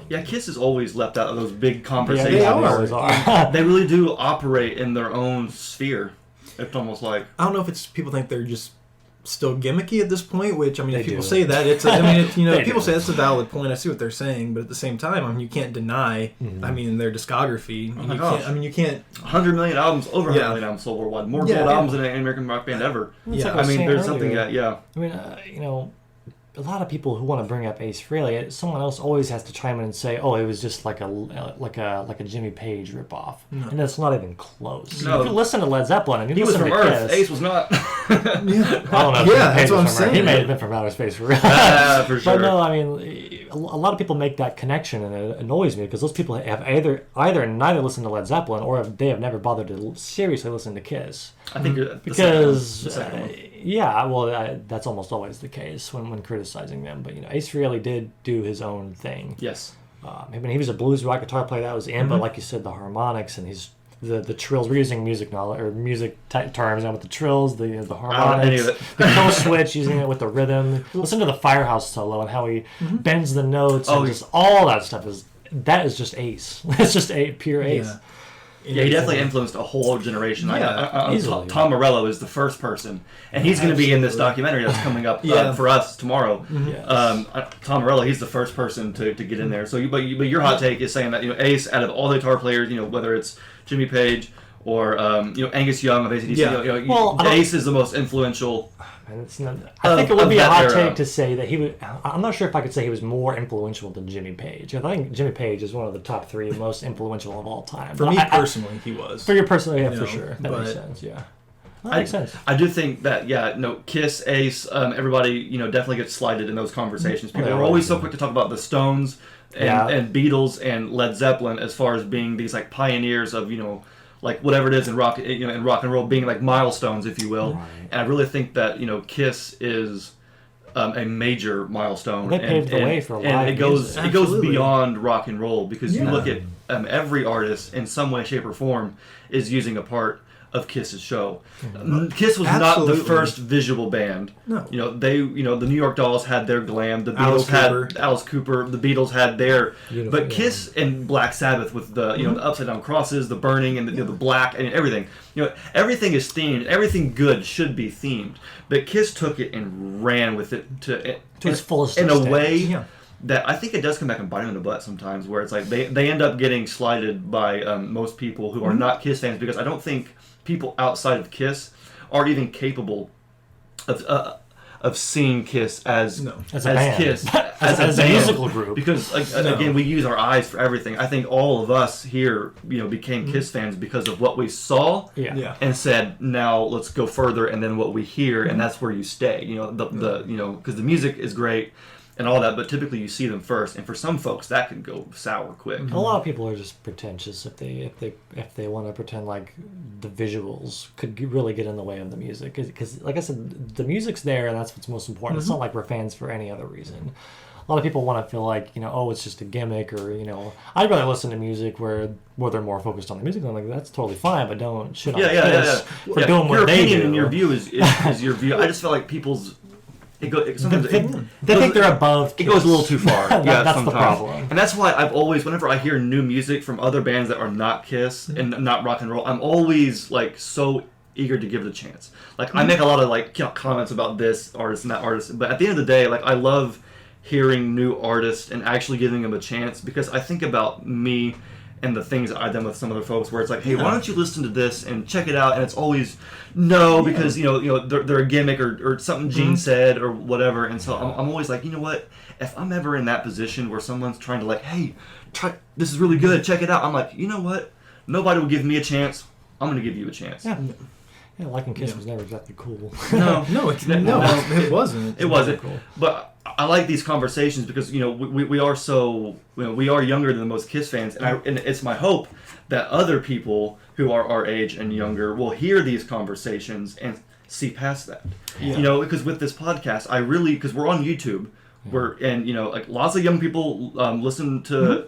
Yeah, Kiss is always left out of those big conversations. they are. always are. They really do operate in their own sphere. It's almost like I don't know if it's people think they're just still gimmicky at this point, which I mean, if They people do. say that, it's They people do. say that's a valid point. I see what they're saying, but at the same time, I mean, you can't deny. I mean, their discography. my You gosh. can't. I mean, you can't. 100 million albums, over 100 Yeah. million albums sold worldwide. More Yeah, gold yeah. albums than any American rock band ever. It's like Yeah. I was I mean, saying there's something earlier. that, I mean, a lot of people who want to bring up Ace Frehley, someone else always has to chime in and say, "Oh, it was just like a Jimmy Page ripoff," and that's not even close. No. If you listen to Led Zeppelin and you he was listen from to Earth. Kiss, Ace was not. Yeah. I don't know. If Yeah, Jimmy Page that's what I'm was from Earth. He saying. may have been from outer space for real. For sure. But no, I mean, a lot of people make that connection, and it annoys me because those people have either neither listened to Led Zeppelin or they have never bothered to seriously listen to Kiss. I think the Because second one. yeah, well, that's almost always the case when criticizing them. But Ace Frehley did do his own thing. Yes. I mean, he was a blues rock guitar player, that was in. But like you said, the harmonics and the trills. We're using music knowledge or music terms now with the trills, the I don't know harmonics, any of it. the kill switch, using it with the rhythm. Listen to the Firehouse solo and how he bends the notes and just all that stuff is just Ace. It's just pure Ace. Yeah. Yeah, he definitely influenced a whole generation. Easily. Tom Morello is the first person, and he's going to be in this documentary that's coming up for us tomorrow. Yes. Tom Morello, he's the first person to get in there. So, but your hot take is saying that Ace, out of all the guitar players, whether it's Jimmy Page or Angus Young of AC/DC, Yeah. Well, Ace is the most influential. And it's not, I think it would be a that hot era. take to say that he was. I'm not sure if I could say he was more influential than Jimmy Page. I think Jimmy Page is one of the top 3 most influential of all time. For But me I- personally, he was. for your personal, yeah, for know, sure, that makes but- sense. Yeah, that makes sense. I do think that Kiss, Ace, everybody definitely gets slighted in those conversations. People Yeah, are always so right. quick to talk about the Stones and, Yeah. and Beatles and Led Zeppelin as far as being these pioneers of whatever it is in rock in rock and roll, being milestones, if you will. Right. And I really think that Kiss is a major milestone. They paved the way for a lot and of it goes music. it goes Absolutely. beyond rock and roll, because you Yeah. look at every artist in some way, shape, or form is using a part of Kiss's show. Kiss was not Absolutely. the first visual band. No. They the New York Dolls had their glam. The Alice Beatles had Cooper. Alice Cooper. The Beatles had their. Beautiful, But yeah. Kiss and Black Sabbath with the the upside down crosses, the burning, and the black, and everything. Everything is themed. Everything good should be themed. But Kiss took it and ran with it to its fullest in a extent. way. Yeah. That I think it does come back and bite them in the butt sometimes, where it's they end up getting slighted by most people who are not Kiss fans, because I don't think people outside of Kiss are even capable of seeing Kiss as As a band. Kiss As a band. musical group. Because again, we use our eyes for everything. I think all of us here became Kiss fans because of what we saw Yeah. Yeah. and said, now let's go further, and then what we hear, and that's where you stay. Because the music is great and all that, but typically you see them first, and for some folks that can go sour quick. A lot of people are just pretentious if they want to pretend like the visuals could really get in the way of the music, because like I said, the music's there and that's what's most important. It's not like we're fans for any other reason. lot of people want to feel like, oh, it's just a gimmick, or, I'd rather listen to music where they're more focused on the music. I'm like, that's totally fine, but don't shit on Kiss for doing what they do. Your opinion and your view is your view. I just feel like people's... Sometimes they think they're above Kiss. It goes a little too far. That's sometimes. the problem. And that's why I've always, whenever I hear new music from other bands that are not Kiss and not rock and roll, I'm always like so eager to give it a chance. Like I make a lot of like comments about this artist and that artist, but at the end of the day, like I love hearing new artists and actually giving them a chance, because I think about me and the things that I've done with some other folks where it's like, hey, why don't you listen to this and check it out? And it's always no, because they're a gimmick or something Gene said or whatever. And so I'm always like, you know what? If I'm ever in that position where someone's trying to like, hey, this is really good, check it out. I'm like, you know what? Nobody will give me a chance. I'm going to give you a chance. Yeah. Yeah, liking Kiss was never exactly cool. No, it wasn't. It wasn't. Cool. But I like these conversations because we are so we are younger than most Kiss fans, and it's my hope that other people who are our age and younger will hear these conversations and see past that. Yeah. Because with this podcast, because we're on YouTube. Like lots of young people listen to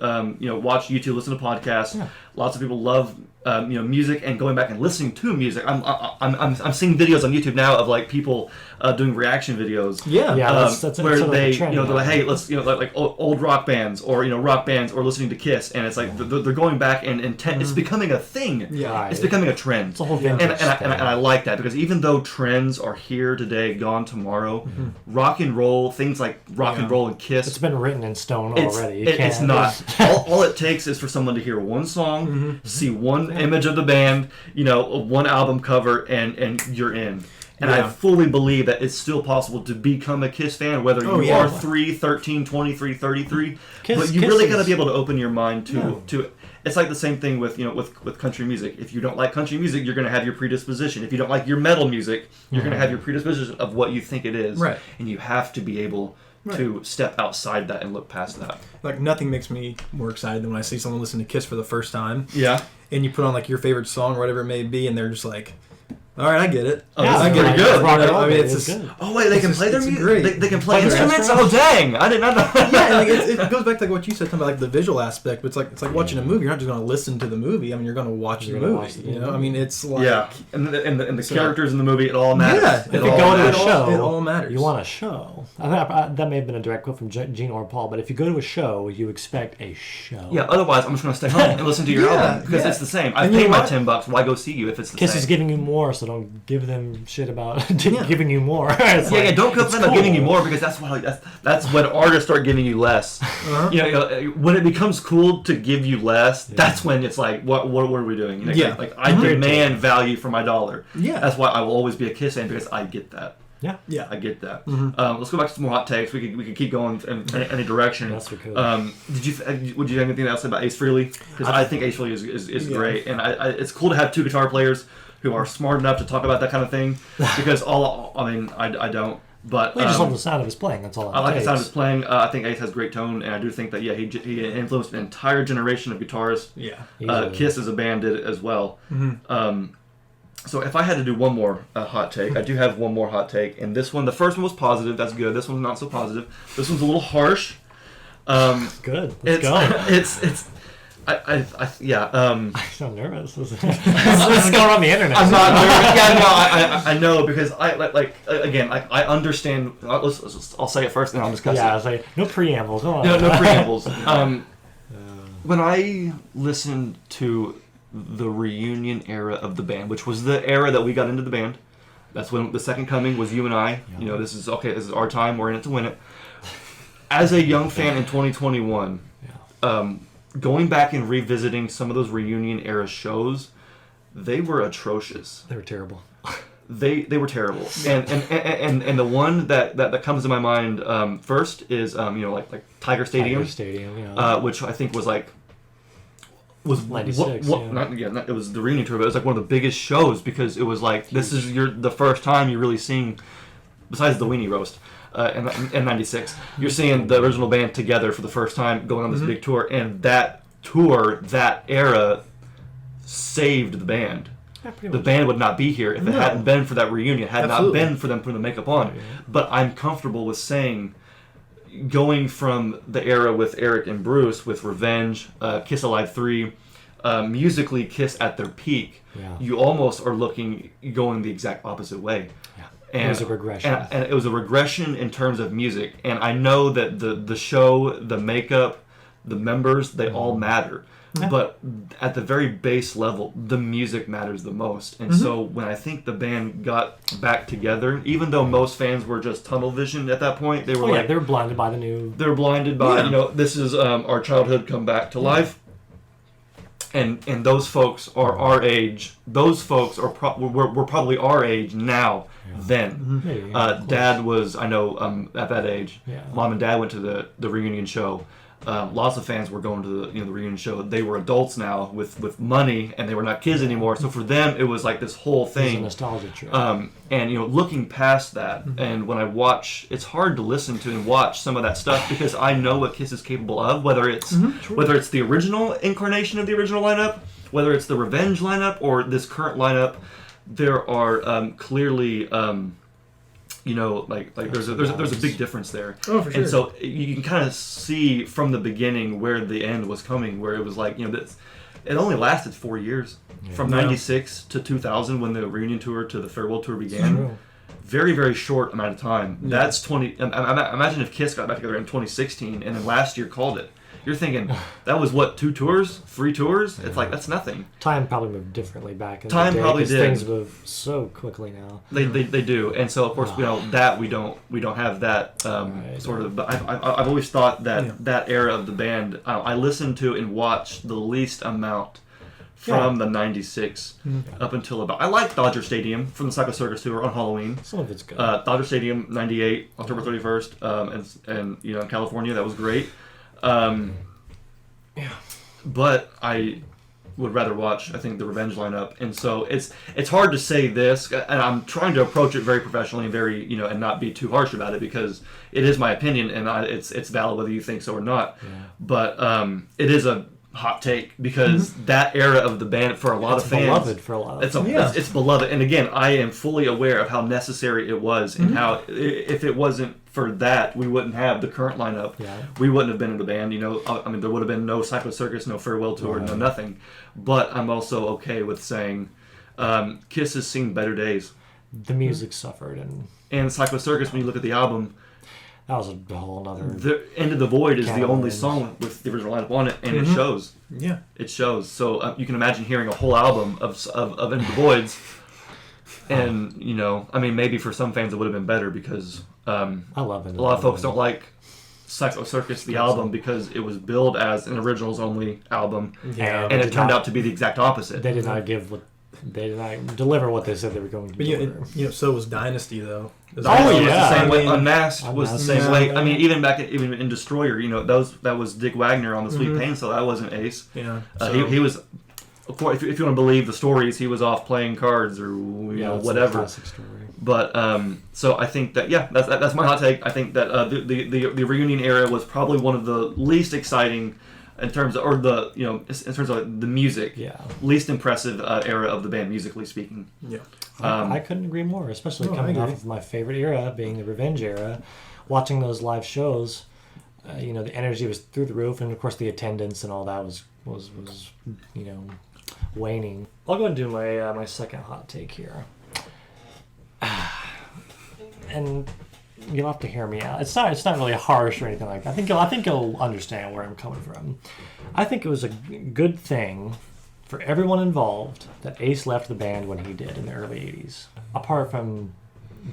watch YouTube, listen to podcasts. Yeah. Lots of people love music and going back and listening to music. I'm seeing videos on YouTube now of like people doing reaction videos. Yeah, that's where they trend, they're like, hey, let's like old rock bands or rock bands or listening to Kiss, and it's like they're going back and it's becoming a thing. Yeah, it's becoming a trend. It's a whole and I like that, because even though trends are here today, gone tomorrow, rock and roll, things like rock and roll and Kiss, it's been written in stone already. It's not. all it takes is for someone to hear one song, see one image of the band, one album cover, and you're in. And I fully believe that it's still possible to become a Kiss fan, whether you are 3, 13, 23, 33. But you really got to be able to open your mind to it's like the same thing with with country music. If you don't like country music, you're going to have your predisposition. If you don't like your metal music, you're going to have your predisposition of what you think it is. Right. And you have to be able to step outside that and look past that. Like nothing makes me more excited than when I see someone listen to Kiss for the first time. Yeah. And you put on like your favorite song or whatever it may be, and they're just like, all right, I get it. Oh, yeah, that's pretty good. I mean, it's just good. Oh wait, they can play their music. They can play their instruments. Oh dang! I did not know. Yeah, and it goes back to like what you said about like the visual aspect. But it's like watching a movie. You're not just going to listen to the movie. I mean, you're going to watch the movie. I mean, it's like and the characters in the movie, it all matters. Yeah, if you go to a show, it all matters. You want a show. That may have been a direct quote from Gene or Paul, but if you go to a show, you expect a show. Yeah. Otherwise, I'm just going to stay home and listen to your album, because it's the same. I paid my $10. Why go see you if it's the same? Kiss is giving you more, so don't give them shit about giving you more. Don't complain about giving you more, because that's when artists start giving you less. When it becomes cool to give you less, that's when it's like, what are we doing? Like I demand value for my dollar. Yeah, that's why I will always be a Kiss fan, because I get that. Yeah, I get that. Let's go back to some more hot takes. We could keep going in any direction. Yes, we could. Would you have anything else about Ace Frehley? Because I think Ace Frehley is great, and it's cool to have two guitar players who are smart enough to talk about that kind of thing. Because I don't. But you just love the sound of his playing. That's all. I like the sound of his playing. I think Ace has great tone, and I do think that he influenced an entire generation of guitarists. Yeah. Kiss as a band did it as well. So if I had to do one more hot take, I do have one more hot take, and this one, the first one was positive. That's good. This one's not so positive. This one's a little harsh. Good. Let's go. I'm so nervous. This is going on the internet. I'm not nervous. Yeah, no, I know, because I understand. I'll say it first, and I'll discuss it. Yeah, I was like, no preamble. Go on. No preambles. When I listened to the reunion era of the band, which was the era that we got into the band, that's when the Second Coming was you and I. Yeah. This is our time. We're in it to win it. As a young fan in 2021, going back and revisiting some of those reunion era shows, they were atrocious. They were terrible. They were terrible. And the one that comes to my mind first is like Tiger Stadium. Tiger Stadium, which I think was 96. It was the reunion tour, but it was like one of the biggest shows, because it was like, this is the first time you're really seeing, besides the Weenie Roast in 96, you're seeing the original band together for the first time going on this big tour, and that tour, that era, saved the band. Yeah, the band would not be here if it hadn't been for that reunion, had not been for them putting the makeup on. Yeah. But I'm comfortable with saying, going from the era with Eric and Bruce with Revenge, Kiss Alive 3, musically Kiss at their peak, you almost are going the exact opposite way. Yeah. And, it was a regression. And it was a regression in terms of music. And I know that the show, the makeup, the members, they all matter. Yeah. But at the very base level, the music matters the most. And so when I think the band got back together, even though most fans were just tunnel vision at that point, they were they were blinded by the new. They were blinded by this is our childhood come back to life. And those folks are our age. Those folks are were probably our age now. Then, Dad was at that age. Yeah. Mom and Dad went to the reunion show. Lots of fans were going to the reunion show. They were adults now with money, and they were not kids anymore. So for them, it was like this whole thing. It was a nostalgia trip. And looking past that, and when I watch, it's hard to listen to and watch some of that stuff because I know what Kiss is capable of. Whether it's the original incarnation of the original lineup, whether it's the Revenge lineup or this current lineup, there are clearly. There's a big difference there. Oh, for sure. And so you can kind of see from the beginning where the end was coming, where it was like, it only lasted 4 years. From 96 to 2000 when the reunion tour to the farewell tour began. Very, very short amount of time. Yeah. That's 20... Imagine if Kiss got back together in 2016 and then last year called it. You're thinking, that was what, 2 tours? 3 tours? Yeah. It's like, that's nothing. Time probably moved differently back in the Time day. probably did. Things move so quickly now. They do. And so, of course, that we don't have that sort of... But I've always thought that that era of the band, I listened to and watched the least amount from the 96 up until about... I like Dodger Stadium from the Psycho Circus tour on Halloween. Some of it's good. Dodger Stadium, 98, October 31st, and in California, that was great. But I would rather watch, I think, the Revenge lineup, and so it's hard to say this, and I'm trying to approach it very professionally and very and not be too harsh about it because it is my opinion and it's valid whether you think so or not. Yeah. But it is a hot take because that era of the band for a lot of fans, beloved for a lot of it's beloved, and again, I am fully aware of how necessary it was and how if it wasn't for that, we wouldn't have the current lineup. Yeah. We wouldn't have been in the band. There would have been no Psycho Circus, no farewell tour, no nothing. But I'm also okay with saying Kiss has seen better days. The music suffered, and Psycho Circus, when you look at the album, that was a whole other... The End of the Void is the only song with the original lineup on it, and it shows. Yeah. It shows. So you can imagine hearing a whole album of End of the Voids, and, maybe for some fans it would have been better because I love it. A lot of folks don't like Psycho Circus, the album, because it was billed as an originals-only album, and it turned out to be the exact opposite. They did not deliver what they said they were going to deliver. So was Dynasty, though. Was the same way. Unmasked was the same way. I mean, even in Destroyer, that was Dick Wagner on the Sweet Pain, so that wasn't Ace. Yeah. He was, of course, if you want to believe the stories, he was off playing cards or whatever. A classic story. But so I think that that's my hot take. I think that the reunion era was probably one of the least exciting. In terms of, in terms of the music, least impressive era of the band, musically speaking. Yeah, I couldn't agree more, especially coming off of my favorite era, being the Revenge era. Watching those live shows, the energy was through the roof, and of course the attendance and all that was waning. I'll go and do my second hot take here, and you'll have to hear me out. It's not really harsh or anything like that. I think you'll understand where I'm coming from. I think it was a good thing for everyone involved that Ace left the band when he did in the early 80s. Apart from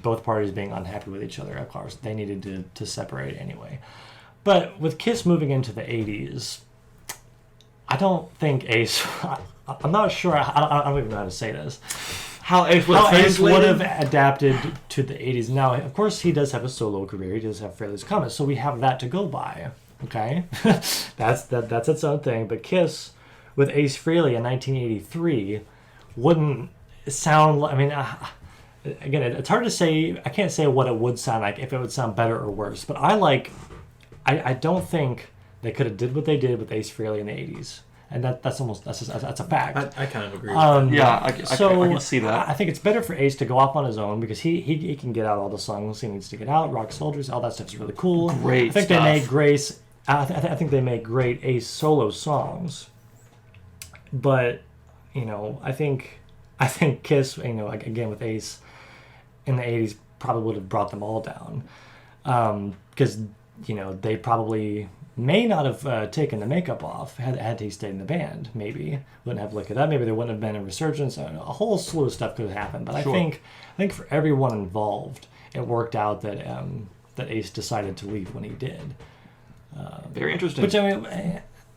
both parties being unhappy with each other, of course, they needed to separate anyway. But with Kiss moving into the 80s, I don't think Ace... I'm not sure. I don't even know how to say this. How Ace would have adapted to the 80s. Now, of course, he does have a solo career. He does have Fairly's Comet, so we have that to go by. Okay? that's its own thing. But Kiss, with Ace Frehley in 1983, wouldn't sound... again, it's hard to say... I can't say what it would sound like, if it would sound better or worse. But I don't think they could have did what they did with Ace Frehley in the 80s. and that's a fact. I kind of agree with that. Yeah, I can see that. I think it's better for Ace to go off on his own because he can get out all the songs he needs to get out. Rock Soldiers, all that stuff is really cool. Great I think stuff. they made Grace. I think they make great Ace solo songs. But I think Kiss, again with Ace in the '80s, probably would have brought them all down because they probably may not have taken the makeup off had he stayed in the band. Maybe wouldn't have Lick It Up. Maybe there wouldn't have been a resurgence. A whole slew of stuff could have happened. But Sure. I think for everyone involved, it worked out that Ace decided to leave when he did. Very interesting. Which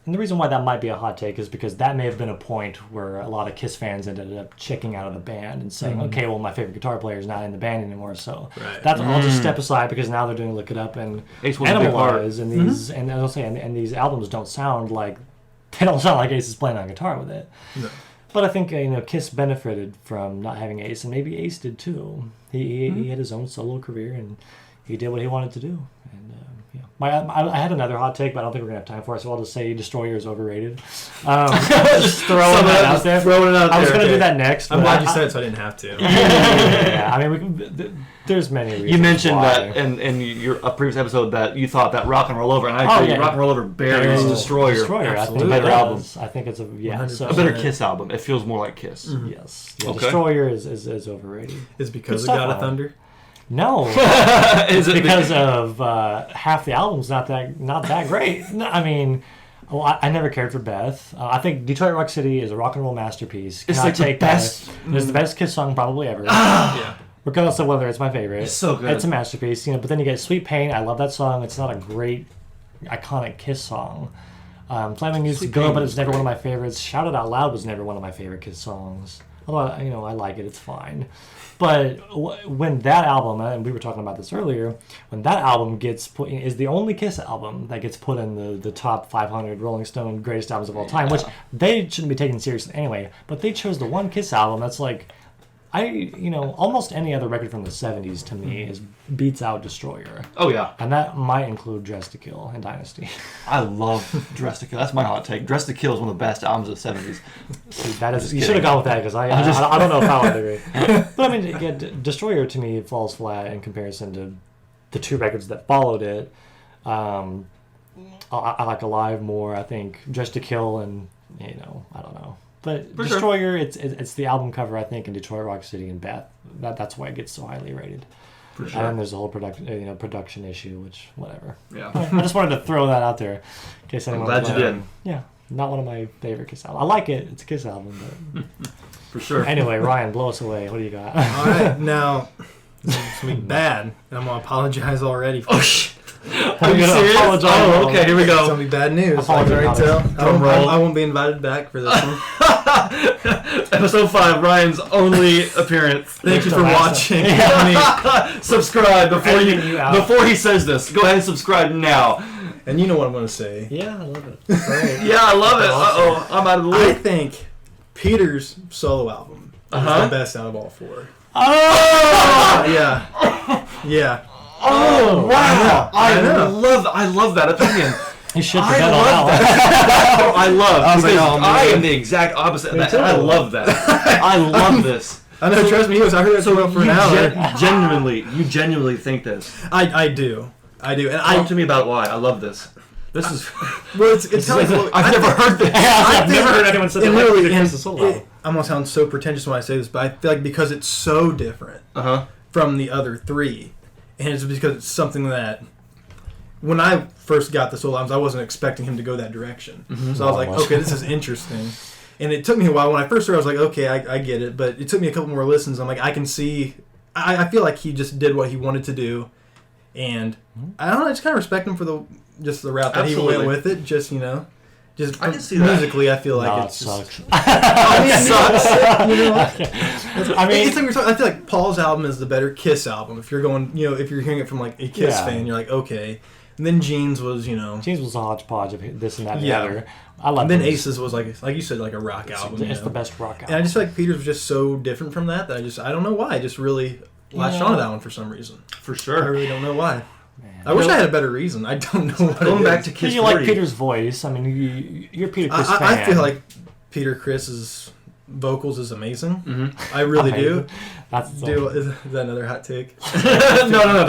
and the reason why that might be a hot take is because that may have been a point where a lot of Kiss fans ended up checking out of the band and saying, okay, well, my favorite guitar player is not in the band anymore, so that's I'll just step aside because now they're doing Look It Up and Ace was a big part. Animalize and these and I'll say and these albums don't sound like Ace is playing on guitar with it. No. But I think Kiss benefited from not having Ace, and maybe Ace did too. He had his own solo career and he did what he wanted to do. And I had another hot take, but I don't think we're gonna have time for it, so I'll just say Destroyer is overrated. Just throwing that out there. I was gonna do that next. I'm glad you said it, so I didn't have to. Yeah, I mean, there's many reasons. You mentioned why. that in a previous episode that you thought that Rock and Roll Over, and I agree. Rock and Roll Over buries Destroyer. Destroyer, I think a better album. I think it's a A better Kiss album. It feels more like Kiss. Yes. Yeah, Okay. Destroyer is overrated. It's because Good of stuff God of on it. Thunder. No, Is it because of half the album's not that great. No, I mean, I never cared for Beth. I think Detroit Rock City is a rock and roll masterpiece. It's Cannot like the take best- It's the best Kiss song probably ever. Yeah. Regardless of whether it's my favorite. It's so good. It's a masterpiece, But then you get Sweet Pain. I love that song. It's not a great, iconic Kiss song. Flaming Youth's Sweet good, Pain but is it's never great. one of my favorites. Shout It Out Loud was never one of my favorite Kiss songs. Although, I like it. It's fine. But when that album, and we were talking about this earlier, when that album gets put in, is the only Kiss album that gets put in the top 500 Rolling Stone greatest albums of all time, which they shouldn't be taken seriously anyway. But they chose the one Kiss album that's like, almost any other record from the 70s to me beats out Destroyer. Oh yeah, And that might include Dress to Kill and Dynasty. I love Dress to Kill. That's my hot take. Dress to Kill is one of the best albums of the '70s. See, that is, you should have gone with that because I don't know if I would agree. But I mean, again, Destroyer to me falls flat in comparison to the two records that followed it. I like Alive more. I think Dress to Kill and I don't know. But For Destroyer, it's the album cover I think in Detroit Rock City and Beth. That's why it gets so highly rated. For And then there's the whole production issue, which whatever. Yeah. I just wanted to throw that out there in case anyone. glad you did. Yeah, not one of my favorite Kiss albums. I like it. It's a Kiss album, but For sure. anyway, Ryan, blow us away. What do you got? All right, now this is gonna be bad, and I'm gonna apologize already. For Oh shit. Are you serious? Oh, okay. Here we It's go. gonna be bad news. I Apologies, can already tell. Drum roll. I won't be invited back for this one. Episode 5, Ryan's only appearance. Thank you the for last watching. Subscribe before Editing you out. before he says this. Go ahead and subscribe now. And you know what I'm gonna say. Yeah, I love it. Great. Yeah, I love it. Uh-oh, I'm out of the I loop. think Peter's solo album is Uh-huh. the best out of all four. Oh! Yeah. Oh, wow. I know. I love that opinion. You should I bet on love that. that. I love I was like, because oh, man. I am the exact opposite of that. too. And I love that. I love this. I know. Trust me, I heard that So for an you hour. you genuinely think this. I do, and Talk to me about why. I love this. This is. well, it's kind of. I've never heard this. I've never heard anyone say that. And Like literally, Peter and Chris' solo album. I'm gonna sound so pretentious when I say this, but I feel like because it's so different from the other three, and it's because it's something that when I first got the solo albums, I wasn't expecting him to go that direction. So I was like, Almost. okay, this is interesting. And it took me a while. When I first heard it, I was like, okay, I get it. But it took me a couple more listens. I'm like, I can see. I feel like he just did what he wanted to do, and I don't know. I just kind of respect him for the route that he Absolutely. went with it. Just just I can see that. musically, I feel like No, it it's just, sucks. I mean, It sucks. You know, I mean, it's like we're talking, I feel like Paul's album is the better Kiss album. If you're going, if you're hearing it from like a Kiss Yeah. fan, you're like, okay. And then Gene's was, James was a hodgepodge of this and that and Yeah. the other. I love and then those. Aces was like you said, like a rock album. It's you the know? best rock album. And I just feel like Peter's was just so different from that I don't know why. I just really latched Yeah. onto that one for some reason. For I sure. really don't know why. I wish I had a better reason. I don't know what Going it back is. to Kiss You 40. like Peter's voice. I mean, you're a Peter Criss fan. I feel like Peter Criss's vocals is amazing. Mm-hmm. I really do. That's Is that another hot take? no.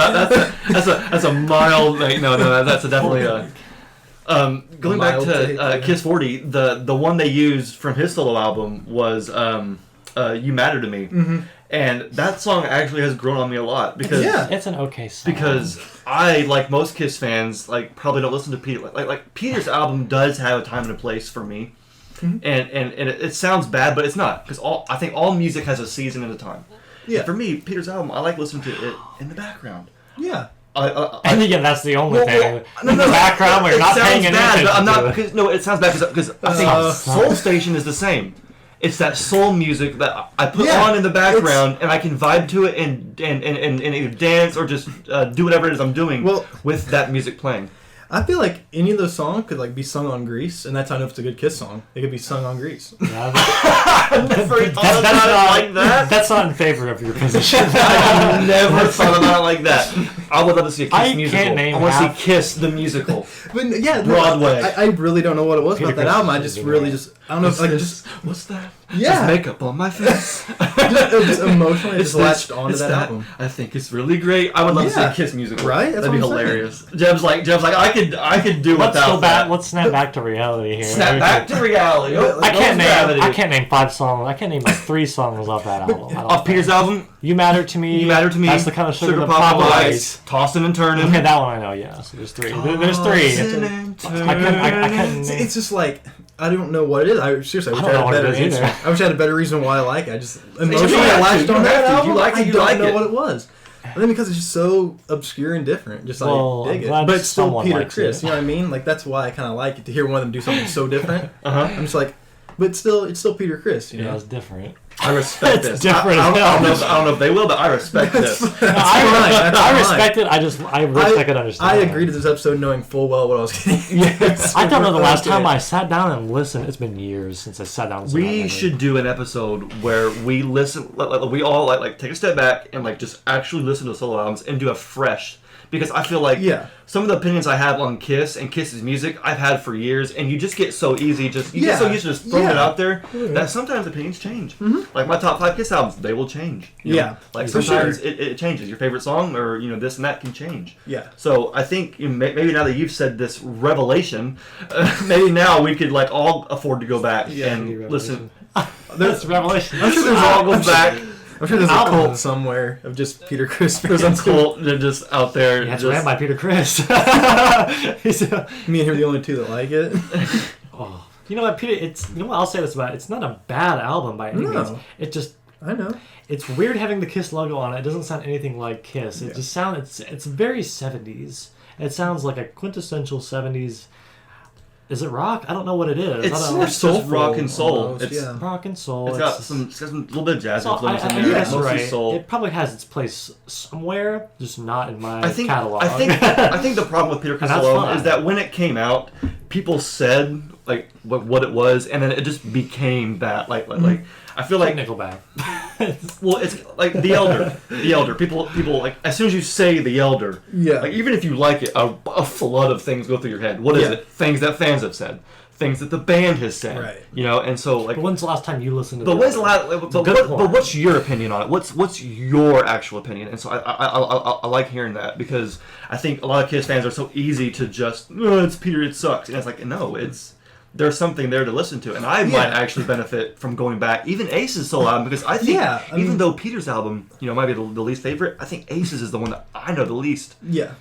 That's a mild. Like, no. That's definitely a. Going back mild to take, yeah. Kiss 40, the one they used from his solo album was "You Matter to Me," and that song actually has grown on me a lot because it's an okay song. because I, like most Kiss fans, like probably don't listen to Peter. Like Peter's album does have a time and a place for me, and it sounds bad, but it's not because I think all music has a season and a time. Yeah. For me, Peter's album, I like listening to it in the background. Yeah. And again, that's the only thing. No, in the background where you're not paying sounds bad, attention but I'm not. to it. Because, no, it sounds bad because I think Soul Station is the same. It's that soul music that I put on in the background, and I can vibe to it and either dance or just do whatever it is I'm doing with that music playing. I feel like any of those songs could like be sung on Grease, and that's how I know if it's a good Kiss song. It could be sung on Grease. I've never thought about it like that. That's not in favor of your position. I've never thought about it like that. I would love to see a Kiss musical. Can't name I want to half- see Kiss the musical. But yeah, Broadway. I really don't know what it was Peter about that Criss album. I is just good. really I don't know if like What's that? Yeah. There's makeup on my face. just emotionally It's just latched onto it's that album. I think it's really great. I would love to see Yeah. a Kiss musical. Right? That's That'd be what I'm saying. hilarious. Jeb's like I could do Let's without go back. that. Let's snap back to reality here. Snap back to reality. Oh, I can't no name. gravity. I can't name 5 songs. I can't name like 3 songs off that album. I don't Off Peter's think. album, You Matter to Me. You Matter to Me. That's the kind of sugar that Pop Pop Ice, Ice. Tossing and Turning. Okay, that one I know. Yeah. So there's 3. There's 3. Tossing and I couldn't. See, it's just like I don't know what it is. I seriously wish I, I don't had know a what it better is answer. either. I wish I had a better reason why I like it. I just you emotionally have I to. latched You on have that. to. If you You like like it, it, I you don't like know it. what it was. I think because it's just so obscure and different. Just like Well, dig I'm it. glad But it's still someone Peter likes Criss. it. You know what I mean? Like that's why I kind of like it to hear one of them do something so different. Uh-huh. I'm just like, but it's still Peter Criss. You know. Yeah, it's different. I respect It's this. different I as hell. don't know if they will, but I respect this. That's I fine. respect it. I wish I could understand. I it. agreed to this episode knowing full well what I was getting. I don't know the last time I sat down and listened. It's been years since I sat down and listened to that We record. should do an episode where we listen. We all like take a step back and like just actually listen to solo albums and do a fresh. Because I feel like some of the opinions I have on Kiss and Kiss's music I've had for years, and you just get so easy, get so used to just throwing it out there that sometimes opinions change. Like my top 5 Kiss albums, they will change. You know? Like for sometimes it changes. Your favorite song or this and that can change. Yeah. So I think maybe now that you've said this revelation, maybe now we could like all afford to go back and listen. There's revelation. I'm sure there's All go back. I'm sure there's a album. cult somewhere of just Peter Criss There's fans. a cult that just out there. Yeah, it's just, ran by Peter Criss. Me and him are the only two that like it. Oh, you know what, Peter? You know what I'll say this about it. It's not a bad album by any means. It just I know. it's weird having the Kiss logo on it. It doesn't sound anything like Kiss. It just sounds it's very 70s. It sounds like a quintessential 70s. Is it rock? I don't know what it is. It's I don't know. just rock and soul. almost, It's yeah. Rock and soul. It's got some little bit of jazz So influence in I there. guess Mostly right. soul. It probably has its place somewhere, just not in my I think catalog. I think the problem with Peter Criss And that's alone fine. is that when it came out, people said like what it was, and then it just became that like I feel like Nickelback. well, it's like the Elder. People like as soon as you say the Elder, like even if you like it, a flood of things go through your head. What is it? Things that fans have said, things that the band has said, Right. and so like. But when's the last time you listened to But when's the last? good But point. what's your opinion on it? What's your actual opinion? And so I like hearing that because I think a lot of Kiss fans are so easy to just it's Peter, it sucks, and it's like no, there's something there to listen to, and I might actually benefit from going back, even Ace's solo album, because I think even though Peter's album might be the least favorite, I think Ace's is the one that I know the least. Yeah.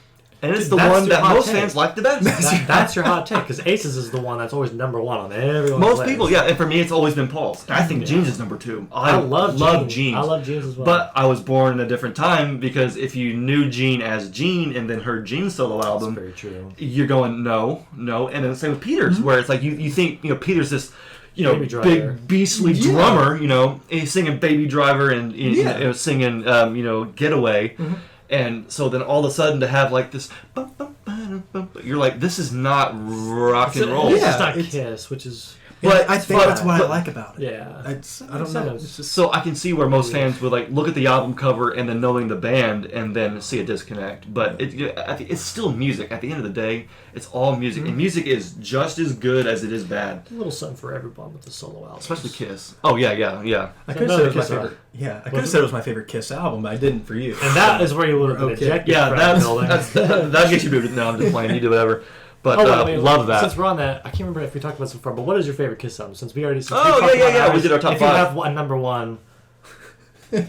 And it's Dude, the that's one your that hot most take. fans like the best. That's your hot take, because Aces is the one that's always number 1 on everyone's Most list. people, yeah, and for me, it's always been Paul's. I think Jeans is number 2. I love Jeans. I love Jeans as well. But I was born in a different time because if you knew Gene as Gene and then heard Gene's solo album, that's very true. you're going no, and then the same with Peter's, where it's like you think Peter's this Baby Driver. big beastly drummer, he's singing Baby Driver and singing Getaway, and so then all of a sudden to have like this. You're like, this is not rock and roll. It's Yeah, just not it's- Kiss, which is... But I think but- that's what I but- like about it. Yeah. I don't know. It's just, So I can see where most fans would like look at the album cover and then knowing the band and then see a disconnect. But it's still music. At the end of the day, it's all music, and music is just as good as it is bad. A little something for everyone with the solo album. Especially Kiss. Oh yeah. I could have said it was my Kiss favorite. Yeah, I could have said it was my favorite Kiss album, but I didn't for you. And that is where you would have been Okay. ejected Yeah, from that's, the building. that'll get you booted. No, I'm just playing. You do whatever. But I mean, love that. Since we're on that, I can't remember if we talked about this before, but what is your favorite Kiss album? Since we already Oh, yeah. We did our top if 5. you have one number one, and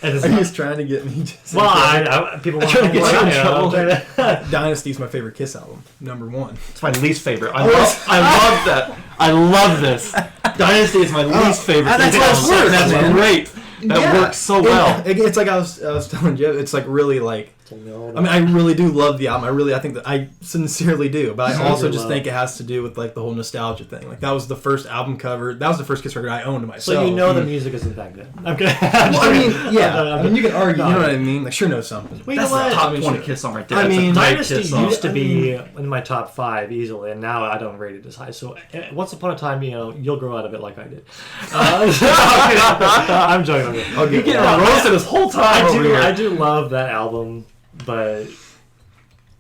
it's Are you not, just trying to get me? Just well, people want trying to get you in I'm trouble. trying to- Dynasty's my favorite Kiss album, number 1. It's my least favorite. I love that. I love this. Dynasty is my least favorite. that's why it's album. worse, That's man. great. That works so well. It's like I was telling Joe. It's like really like. I mean, I really do love the album. I think that I sincerely do, but I also just think it has to do with like the whole nostalgia thing. Like that was the first album cover. That was the first Kiss record I owned myself. So you know the music isn't that good. Okay. Well, I mean, yeah. No, I mean, you can argue. You know what I mean? Like, sure knows something. Well, you That's know the what? top I mean, 20 sure. Kiss song right there. I That's mean, a great Dynasty Kiss song. used to be in my top 5 easily, and now I don't rate it as high. So once upon a time, you'll grow out of it like I did. I'm joking. I'll You're get getting that. roasted this whole time over here. I do love that album, but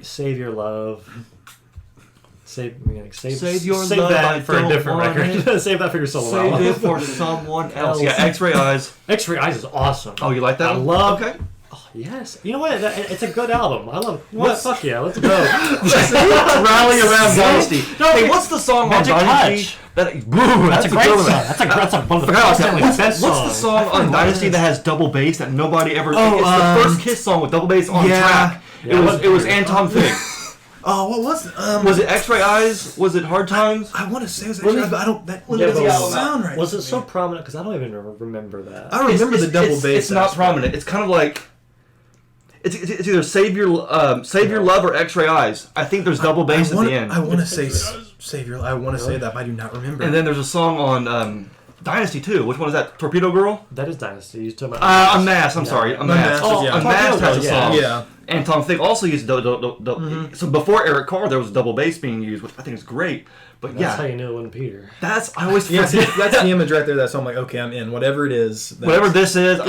Save Your Love. Save Your Love, that I for a don't different want record. it. Save that for your solo Save album. it for someone else. Yeah, X-Ray Eyes. X-Ray Eyes is awesome. Oh, you like that? I one? love. Okay. Oh, yes. You know what? It's a good album. I love. What? Fuck yeah. Let's go. Rally around Dynasty. No, Hey, what's the song Magic on Dynasty? Touch. That's a great song. That's one of the Forgot about Stanley that. best What's the songs. song on Dynasty that has double bass that nobody ever? Oh, it's the first Kiss song with double bass on yeah. track. Yeah, it was Anton Fig. Oh, what was it? Was it X-Ray Eyes? Was it Hard Times? I want to say it was Well, X-Ray, but I don't. That Yeah, doesn't but sound right. Was it to so me. prominent? Because I don't even remember that. I remember the double bass. It's not aspect. prominent. It's kind of like. It's either Save Your Love or X-Ray Eyes. I think there's double bass at the end. I want to say Savior. I want to say that, but I do not remember. And then there's a song on Dynasty too. Which one is that? Torpedo Girl? That is Dynasty. You talking about? Unmasked. I'm sorry. Unmasked. Unmasked, yeah. Unmasked has a Yeah. song. yeah. And Tom Fig also used so before Eric Carr there was double bass being used, which I think is great. But That's how yeah, you knew it wasn't Peter. I always Yeah, see, forget. that's the image right there. That's I'm like, okay, I'm in. Whatever it is. Whatever this is, I'm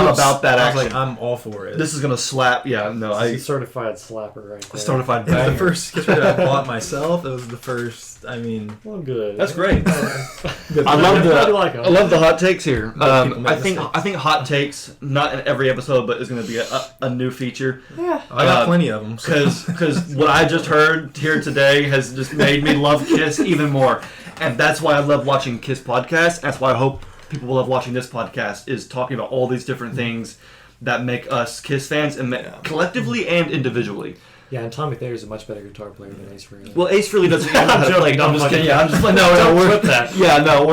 about that I was action. like, I'm all for it. This is gonna slap. Yeah, no, He's I a certified slapper right there. certified It was banger. the first Kiss record I bought myself. It was the first. I mean, Well, good. That's great. good I love How do you the like 'em? I love the hot takes here. people make I think mistakes. hot takes not in every episode, but is going to be a new feature. Yeah. I got plenty of them. Because what I just heard here today has just made me love Kiss even more, and that's why I love watching Kiss podcasts. That's why I hope people will love watching this podcast, is talking about all these different things that make us Kiss fans, and collectively and individually. Yeah, and Tommy Thayer's a much better guitar player than Ace Frehley. Well, Ace really doesn't even know how to play. joking, I'm don't just kidding. fucking- Yeah, I'm just like Don't we're flip that. Yeah, no,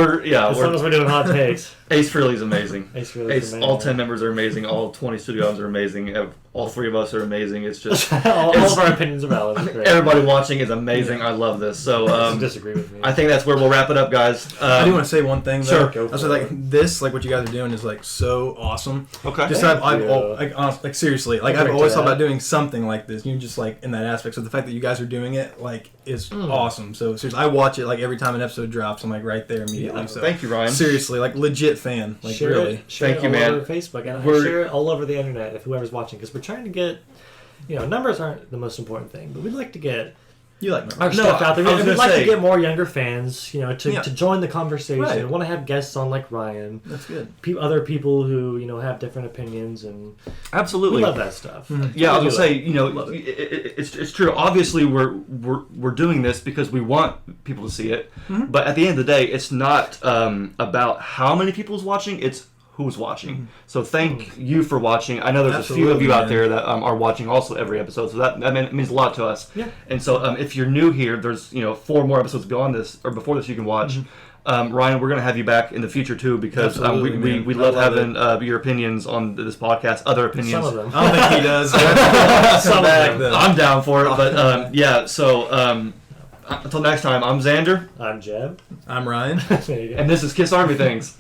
As long as we're doing hot takes. Ace Frehley's amazing. Ace Frehley's amazing. All 10 members are amazing. All 20 studio albums are amazing. All 3 of us are amazing. It's just all of our opinions are valid. It's great. everybody watching is amazing. I love this. So Disagree with me. I think that's where we'll wrap it up, guys. I do want to say one thing though. Sure. Go I was for like, it. this, like what you guys are doing, is like so awesome. Okay. Just Thank I've you. like, honestly, like seriously, like I'll I've drink always to thought that. about doing something like this. You just like in that aspect. So the fact that you guys are doing it, like, is awesome. So seriously, I watch it like every time an episode drops. I'm like right there immediately. Yeah. So Thank you, Ryan. seriously, like legit fan. Like share really. it, share Thank it you, all man. over Facebook, and We're- share it all over the internet if whoever's watching, because we're trying to get, numbers aren't the most important thing, but we'd like to get You like our me? stuff out there. I was We'd gonna like say- to get more younger fans, to Yeah. join the conversation. Right. We want to have guests on like Ryan, That's good. other people who have different opinions, and Absolutely. we love that stuff. Yeah, I was We gonna do say, it's true. Obviously, we're doing this because we want people to see it. But at the end of the day, it's not about how many people's watching. It's who's watching. So thank you for watching. I know there's a few of you Absolutely, out man. there that are watching also every episode. So that means a lot to us. Yeah. And so if you're new here, there's 4 more episodes beyond this or before this you can watch. Ryan, we're gonna have you back in the future too, because Absolutely, man. we I love love having your opinions on this podcast, other opinions. Some of them. I don't think he does. Some of them. I'm down for it, but yeah. So until next time, I'm Xander, I'm Jeb. I'm Ryan. There you go. and this is Kiss Army Things.